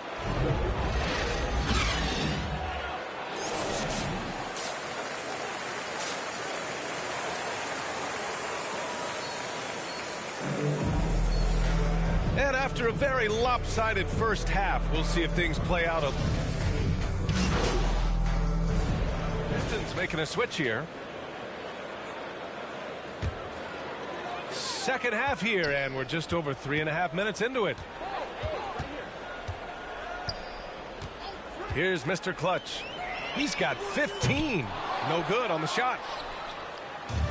And after a very lopsided first half, we'll see if things play out. Pistons making a switch here. Second half here, and we're just over 3.5 minutes into it. Here's Mr. Clutch. He's got 15. No good on the shot.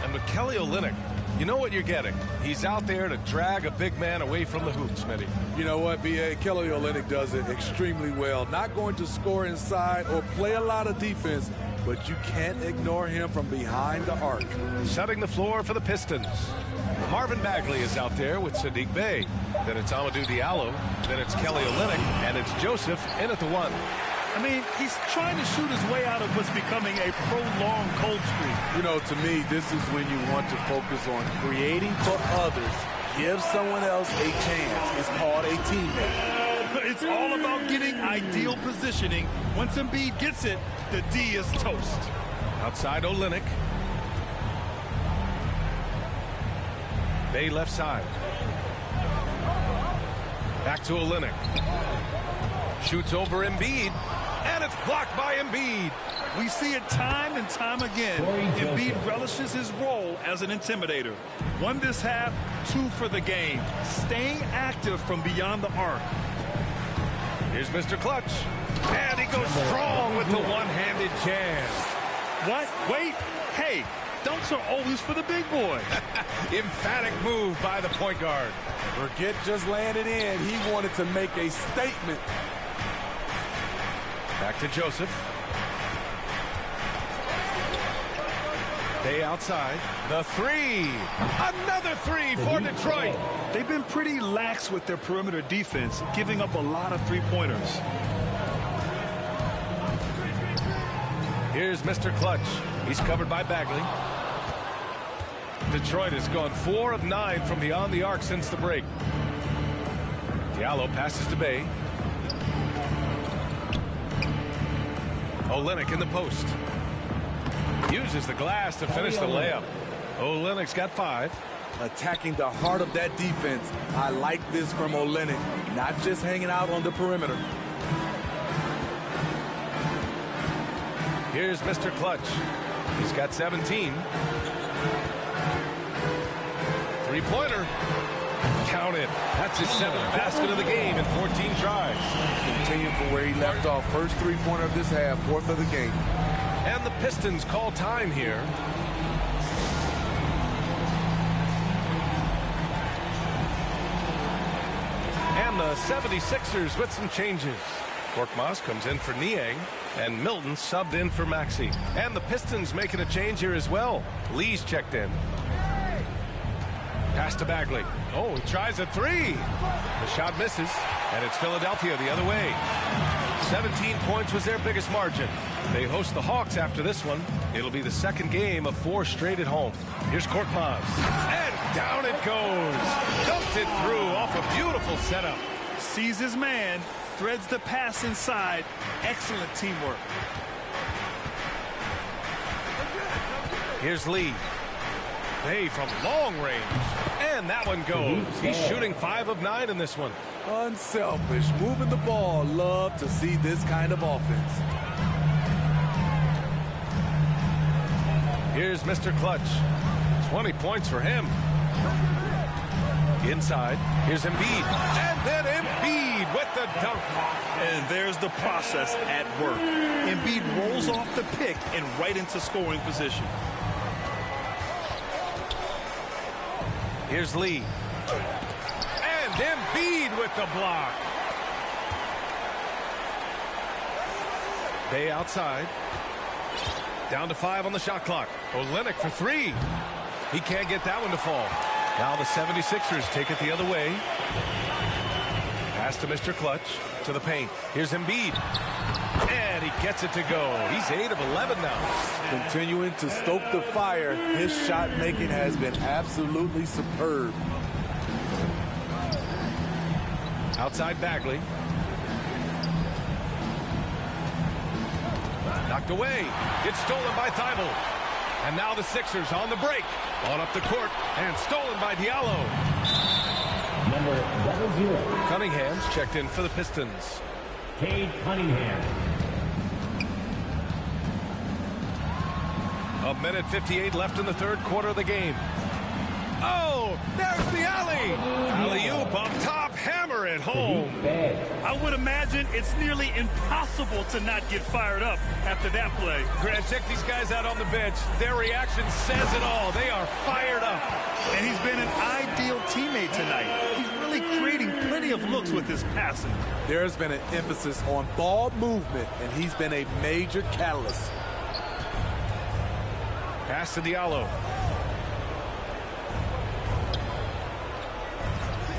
And with Kelly Olynyk, you know what you're getting. He's out there to drag a big man away from the hoop, Smitty. You know what, B.A.? Kelly Olynyk does it extremely well. Not going to score inside or play a lot of defense, but you can't ignore him from behind the arc. Setting the floor for the Pistons. Marvin Bagley is out there with Sadiq Bey. Then it's Hamidou Diallo. Then it's Kelly Olynyk. And it's Joseph in at the 1. I mean, he's trying to shoot his way out of what's becoming a prolonged cold streak. You know, to me, this is when you want to focus on creating for others. Give someone else a chance. It's called a teammate. It's all about getting ideal positioning. Once Embiid gets it, the D is toast. Outside Olynyk. Bey left side. Back to Olynyk. Shoots over Embiid. And it's blocked by Embiid. We see it time and time again. Embiid relishes his role as an intimidator. 1 this half, 2 for the game. Staying active from beyond the arc. Here's Mr. Clutch. And he goes strong with the one-handed jam. What? Wait. Hey, dunks are always for the big boy. Emphatic move by the point guard. Forget just laying it in. He wanted to make a statement. Back to Joseph. Day outside. The three. Another three for Detroit. They've been pretty lax with their perimeter defense, giving up a lot of three-pointers. Here's Mr. Clutch. He's covered by Bagley. Detroit has gone 4 of 9 from beyond the arc since the break. Diallo passes to Bay. Olynyk in the post. Uses the glass to finish the layup. Olynyk's got 5. Attacking the heart of that defense. I like this from Olynyk. Not just hanging out on the perimeter. Here's Mr. Clutch. He's got 17. Three-pointer. Count it. That's his 7th basket of the game in 14 tries. Continuing from where he left off. First three-pointer of this half, 4th of the game. And the Pistons call time here. And the 76ers with some changes. Korkmaz comes in for Niang, and Milton subbed in for Maxey. And the Pistons making a change here as well. Lee's checked in. Pass to Bagley. Oh, he tries a three. The shot misses, and it's Philadelphia the other way. 17 points was their biggest margin. They host the Hawks after this one. It'll be the second game of 4 straight at home. Here's Korkmaz. And down it goes. Dumped it through off a beautiful setup. Sees his man, threads the pass inside. Excellent teamwork. Here's Lee. Bay from long range. And that one goes. He's shooting 5 of 9 in this one. Unselfish. Moving the ball. Love to see this kind of offense. Here's Mr. Clutch. 20 points for him. Inside. Here's Embiid. And then Embiid with the dunk. And there's the process at work. Embiid rolls off the pick and right into scoring position. Here's Lee. And Embiid with the block. Bay outside. Down to 5 on the shot clock. Olynyk for 3. He can't get that one to fall. Now the 76ers take it the other way. Pass to Mr. Clutch. To the paint. Here's Embiid. And he gets it to go. He's 8 of 11 now. Continuing to stoke the fire. His shot making has been absolutely superb. Outside Bagley. Knocked away. It's stolen by Thibault. And now the Sixers on the break. On up the court and stolen by Diallo. Number 00. Cunningham's checked in for the Pistons. Cade Cunningham. A minute 58 left in the third quarter of the game. Oh, there's the alley. Alley-oop up top, hammer it home. I would imagine it's nearly impossible to not get fired up after that play. Grant, check these guys out on the bench. Their reaction says it all. They are fired up. And he's been an ideal teammate tonight. He's really creating plenty of looks with his passing. There's been an emphasis on ball movement, and he's been a major catalyst. Pass to Diallo.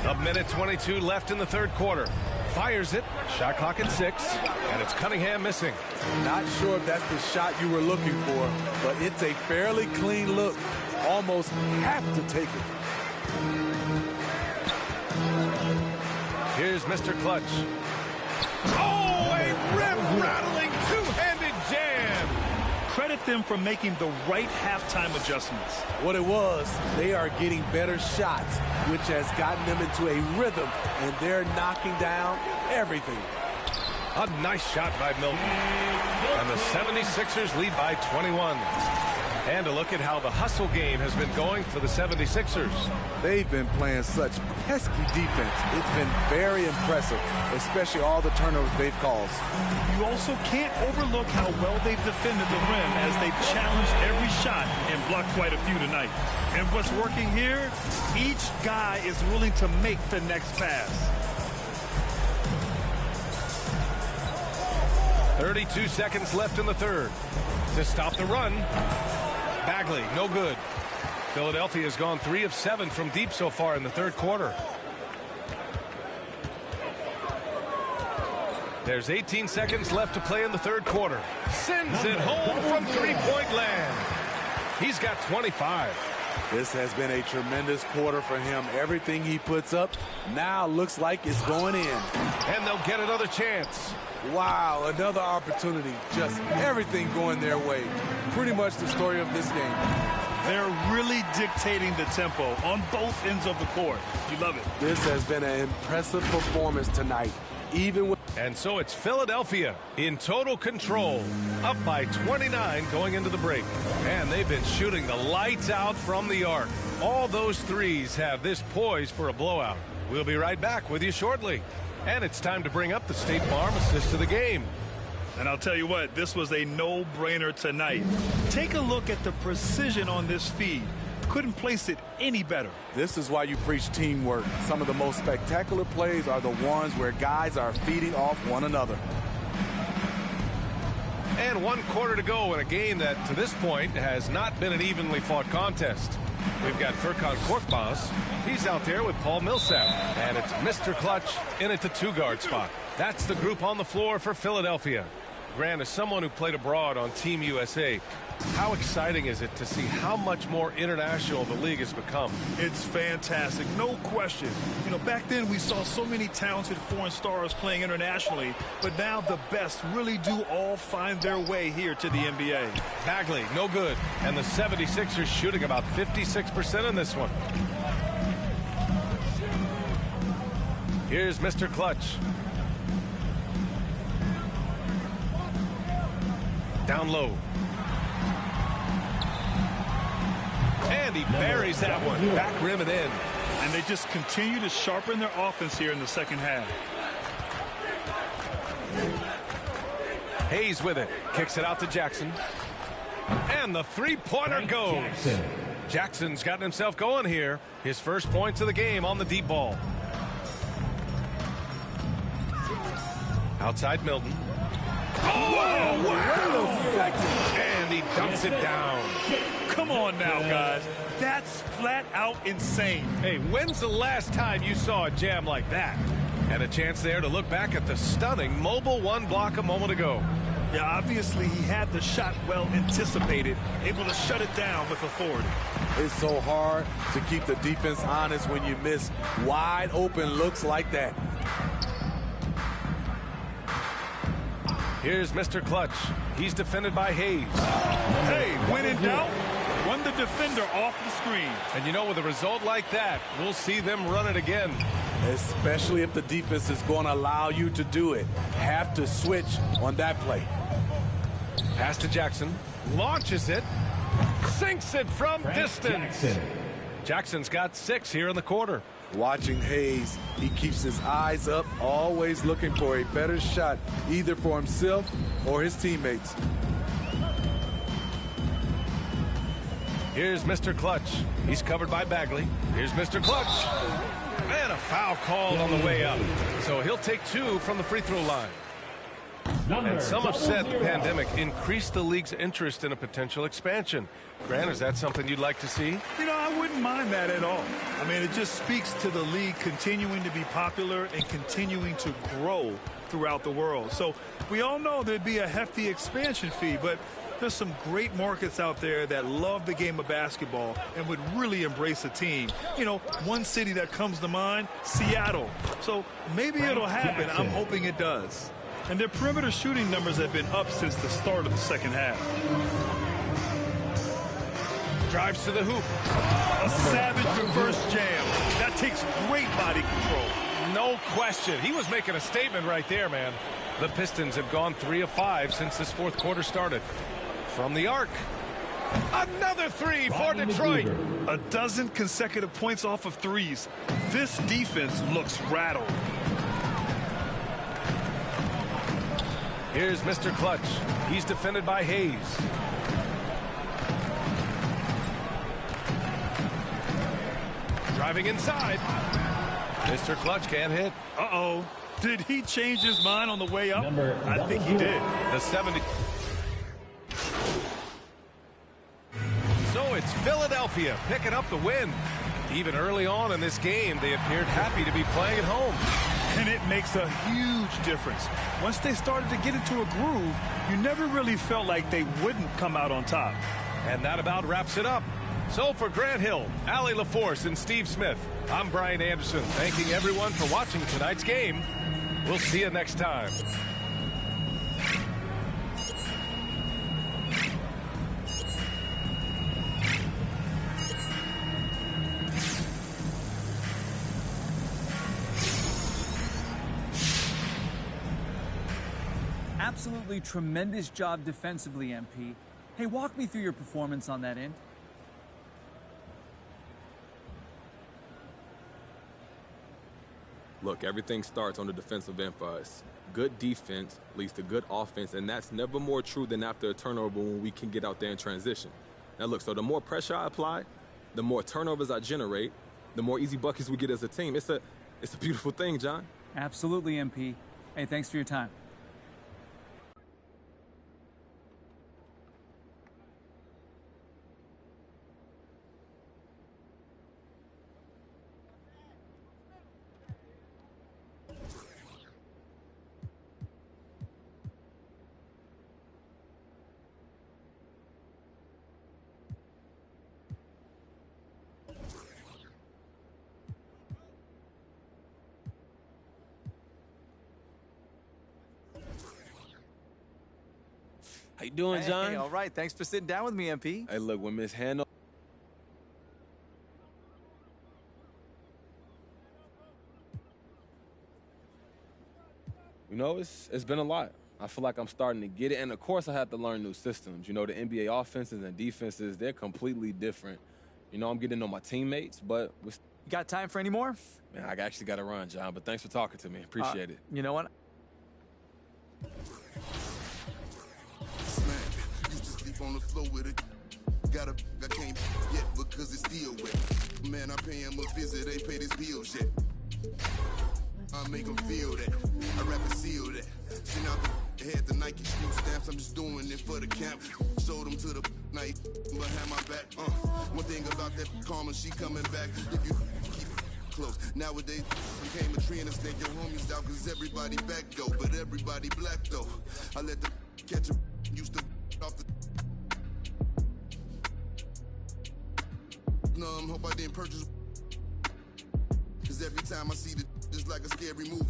A minute 22 left in the third quarter. Fires it. Shot clock at 6. And it's Cunningham missing. Not sure if that's the shot you were looking for, but it's a fairly clean look. Almost have to take it. Here's Mr. Clutch. Oh, a rip-rattling two-handed jam. Credit them for making the right halftime adjustments. What it was, they are getting better shots, which has gotten them into a rhythm, and they're knocking down everything. A nice shot by Milton. And the 76ers lead by 21. And a look at how the hustle game has been going for the 76ers. They've been playing such pesky defense. It's been very impressive, especially all the turnovers they've caused. You also can't overlook how well they've defended the rim as they've challenged every shot and blocked quite a few tonight. And what's working here, each guy is willing to make the next pass. 32 seconds left in the third. To stop the run, Bagley, no good. Philadelphia has gone 3 of 7 from deep so far in the third quarter. There's 18 seconds left to play in the third quarter. Sends it home from three-point land. He's got 25. This has been a tremendous quarter for him. Everything he puts up now looks like it's going in. And they'll get another chance. Wow, another opportunity. Just everything going their way. Pretty much the story of this game. They're really dictating the tempo on both ends of the court. You love it. This has been an impressive performance tonight. Even with... And so it's Philadelphia in total control, up by 29 going into the break. And they've been shooting the lights out from the arc. All those threes have this poised for a blowout. We'll be right back with you shortly. And it's time to bring up the State Farm assist of the game. And I'll tell you what, this was a no-brainer tonight. Take a look at the precision on this feed. Couldn't place it any better. This is why you preach teamwork. Some of the most spectacular plays are the ones where guys are feeding off one another. And 1 quarter to go in a game that, to this point, has not been an evenly fought contest. We've got Furkan Korkmaz. He's out there with Paul Millsap. And it's Mr. Clutch in at the 2-guard spot. That's the group on the floor for Philadelphia. Grant, as someone who played abroad on Team USA, how exciting is it to see how much more international the league has become? It's fantastic, no question. You know, back then we saw so many talented foreign stars playing internationally, but now the best really do all find their way here to the NBA. Bagley, no good. And the 76ers shooting about 56% in this one. Here's Mr. Clutch. Down low. And he buries that one. Back rim and in. And they just continue to sharpen their offense here in the second half. Hayes with it. Kicks it out to Jackson. And the three-pointer goes. Jackson's gotten himself going here. His first points of the game on the deep ball. Outside Milton. Oh, wow. And he dumps it down. Come on now, guys. That's flat out insane. Hey, when's the last time you saw a jam like that? And a chance there to look back at the stunning mobile 1 block a moment ago. Yeah, obviously he had the shot well anticipated, able to shut it down with authority. It's so hard to keep the defense honest when you miss wide open looks like that. Here's Mr. Clutch. He's defended by Hayes. Hey, when in doubt, run the defender off the screen. And you know, with a result like that, we'll see them run it again. Especially if the defense is going to allow you to do it. Have to switch on that play. Pass to Jackson. Launches it. Sinks it from distance. Jackson's got 6 here in the quarter. Watching Hayes, he keeps his eyes up, always looking for a better shot, either for himself or his teammates. Here's Mr. Clutch. He's covered by Bagley. Here's Mr. Clutch. And a foul called on the way up. So he'll take 2 from the free throw line. And some have said the pandemic increased the league's interest in a potential expansion. Grant, is that something you'd like to see? You know, I wouldn't mind that at all. I mean, it just speaks to the league continuing to be popular and continuing to grow throughout the world. So we all know there'd be a hefty expansion fee, but there's some great markets out there that love the game of basketball and would really embrace a team. You know, one city that comes to mind, Seattle. So maybe it'll happen. I'm hoping it does. And their perimeter shooting numbers have been up since the start of the second half. Drives to the hoop. A savage reverse jam. That takes great body control. No question. He was making a statement right there, man. The Pistons have gone 3 of 5 since this fourth quarter started. From the arc. Another three for Detroit. A dozen consecutive points off of threes. This defense looks rattled. Here's Mr. Clutch. He's defended by Hayes. Driving inside. Mr. Clutch can't hit. Uh-oh. Did he change his mind on the way up? I think he did. The 70. So it's Philadelphia picking up the win. Even early on in this game, they appeared happy to be playing at home. And it makes a huge difference. Once they started to get into a groove, you never really felt like they wouldn't come out on top. And that about wraps it up. So for Grant Hill, Allie LaForce, and Steve Smith, I'm Brian Anderson, thanking everyone for watching tonight's game. We'll see you next time. Absolutely tremendous job defensively, MP. Hey, walk me through your performance on that end. Look, everything starts on the defensive end for us. Good defense leads to good offense, and that's never more true than after a turnover when we can get out there and transition. Now look, so the more pressure I apply, the more turnovers I generate, the more easy buckets we get as a team. It's a beautiful thing, John. Absolutely, MP. Hey, thanks for your time. How you doing, John? Hey, all right. Thanks for sitting down with me, MP. Hey, look, when Miss Hannah... You know, it's been a lot. I feel like I'm starting to get it. And, of course, I have to learn new systems. You know, the NBA offenses and defenses, they're completely different. You know, I'm getting to know my teammates, but... You got time for any more? Man, I actually got to run, John, but thanks for talking to me. Appreciate it. You know what? On the floor with it. I can't yet because it's still wet. Man, I pay him a visit, ain't paid his bills yet. I make him feel that. I rap and seal that. Send out the head the Nike shoe stamps. I'm just doing it for the camp. Showed them to the night behind my back. One thing about that karma, she coming back. If you keep close. Nowadays became a trend and stand your homies out cause everybody back though. But everybody black though. I let the catch him used to off the hope I didn't purchase. Cause every time I see the just like a scary movie.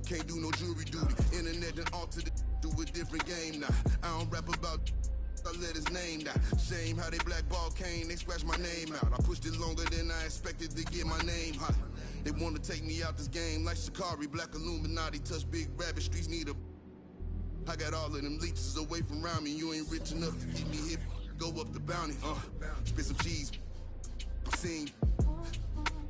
Can't do no jury duty. Internet and altered it to a different game now. I don't rap about I let his name down. Shame how they blackball Kane, they scratched my name out. I pushed it longer than I expected to get my name hot. They wanna take me out this game like Shikari, Black Illuminati, touch big rabbit, streets need a. I got all of them leeches away from around me. You ain't rich enough to get me hit. Go up the bounty, spit some cheese. I seen,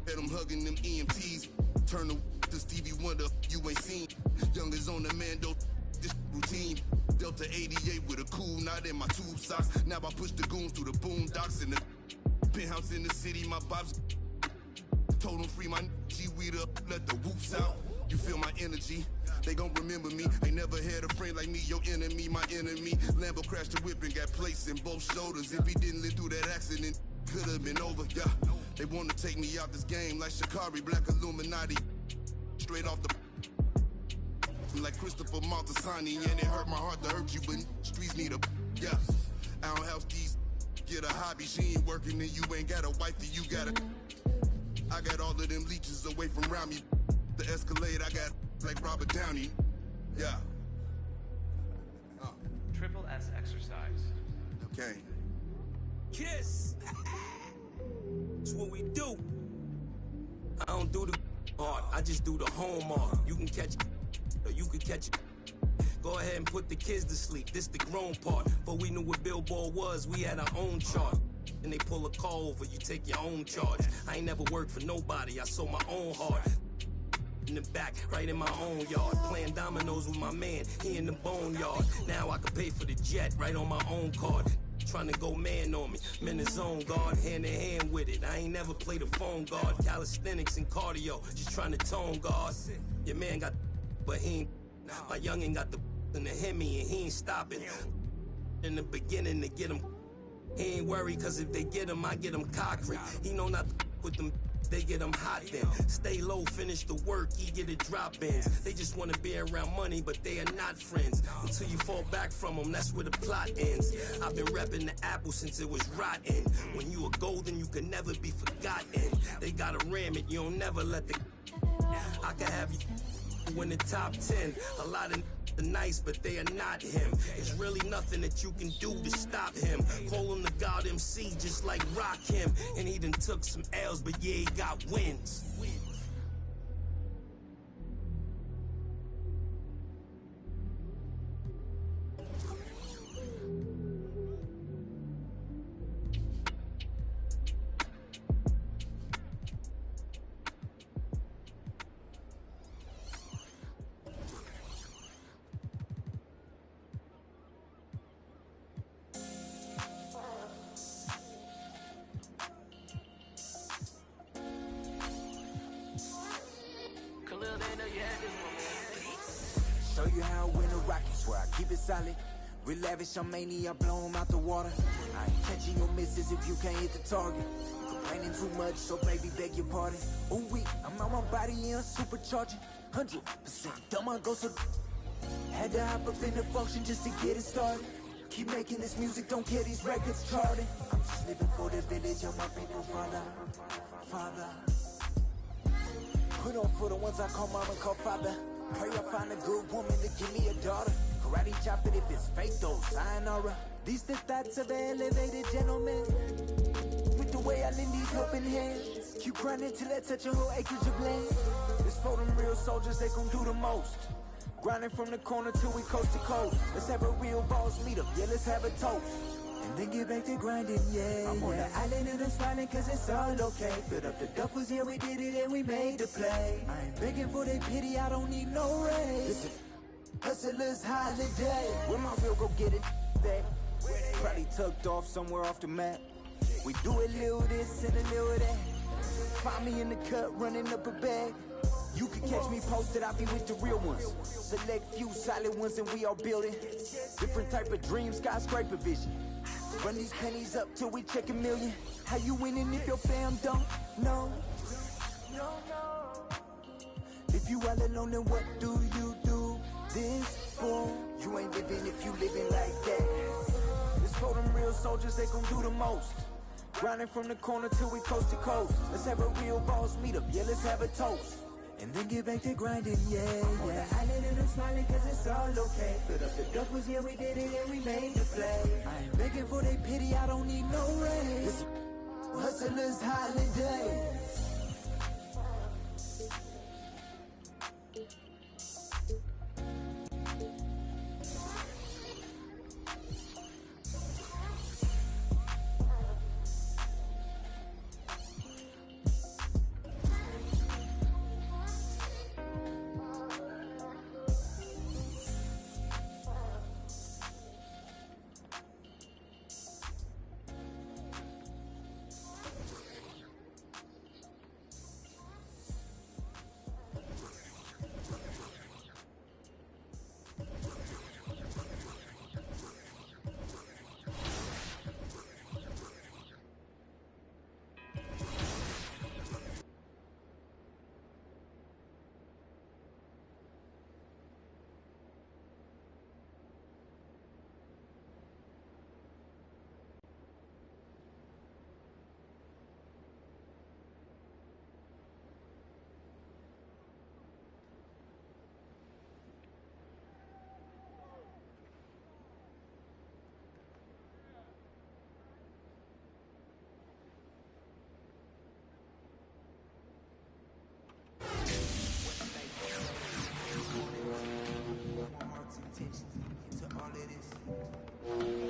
had them hugging them EMTs. Turn to Stevie Wonder, you ain't seen. Youngers on the Mando, this routine. Delta 88 with a cool knot in my tube socks. Now I push the goons through the boondocks in the penthouse in the city. My bobs told them free my G-weed up, let the whoops out. You feel my energy? They gon' remember me. Ain't never had a friend like me, your enemy, my enemy. Lambo crashed the whip and got placed in both shoulders. If he didn't live through that accident, could've been over, yeah. They wanna take me out this game like Shikari, Black Illuminati. Straight off the like Christopher Maltasani, and it hurt my heart to hurt you, but streets need a, yeah. I don't help these, get a hobby, she ain't working and you ain't got a wife that you got a. I got all of them leeches away from around me. The Escalade, I got like Robert Downey, yeah. Triple S exercise. Okay. Kiss. That's what we do. I don't do the art, I just do the home art. You can catch it, or you can catch it. Go ahead and put the kids to sleep. This the grown part. But we knew what Billboard was. We had our own chart. And they pull a call over, you take your own charge. I ain't never worked for nobody, I sold my own heart. In the back, right in my own yard. Playing dominoes with my man, he in the boneyard. Now I can pay for the jet, right on my own card. Trying to go man on me, I'm in the zone, guard, hand in hand with it. I ain't never played a phone guard. Calisthenics and cardio, just trying to tone guard. Your man got, but he ain't. My youngin' got the in the Hemi and he ain't stopping. In the beginning to get him. He ain't worried, cause if they get him, I get him cocked. He know not to with them, they get him hot then. Stay low, finish the work, he get it drop ins. They just wanna be around money, but they are not friends. Until you fall back from them, that's where the plot ends. I've been repping the apple since it was rotten. When you are golden, you can never be forgotten. They gotta ram it, you don't never let the... I can have you in the top 10. A lot of nice, but they are not him. There's really nothing that you can do to stop him. Call him the God MC, just like Rock him. And he done took some L's, but yeah, he got wins. Show you how I win a rocket, where I keep it solid. Real lavish, I'm mania, blow 'em out the water. I ain't catching your misses if you can't hit the target. You complaining too much, so baby, beg your pardon. Ooh, wee, I'm on my body, yeah, I'm supercharging. 100% dumb, I go so... Had to hop up in the function just to get it started. Keep making this music, don't care these records charting. I'm just living for the village of my people, Father. Put on for the ones I call mama, call father. Pray I find a good woman to give me a daughter. Karate chop it if it's fake though, sayonara. These the thoughts of an elevated gentleman. With the way I lend these helping hands. Keep grinding till I touch a whole acreage of land. This for them real soldiers, they gon' do the most. Grinding from the corner till we coast to coast. Let's have a real boss meet up, yeah, let's have a toast. And then get back to grinding, yeah. I'm on the island and I'm smiling cause it's all okay. Build up the duffels, yeah, we did it and we made the play. I ain't begging for their pity, I don't need no raise. Listen, hustlers holiday. Where my real go get it back? Probably tucked off somewhere off the map. We do a little this and a little that. Find me in the cut, running up a bag. You can catch me posted, I'll be with the real ones. Select few solid ones and we all building. Different type of dream, skyscraper vision. Run these pennies up till we check a million. How you winning if your fam don't know? If you all alone, then what do you do this for? You ain't living if you living like that. It's for them real soldiers, they gon' do the most. Grinding from the corner till we coast to coast. Let's have a real boss meet up, yeah, let's have a toast. And then get back to grinding, yeah. On the island and I'm smiling cause it's all okay. Build up the duffels, yeah, we did it and we made the play. I ain't begging for their pity, I don't need no raise. Hustlers holiday. attention to all of this.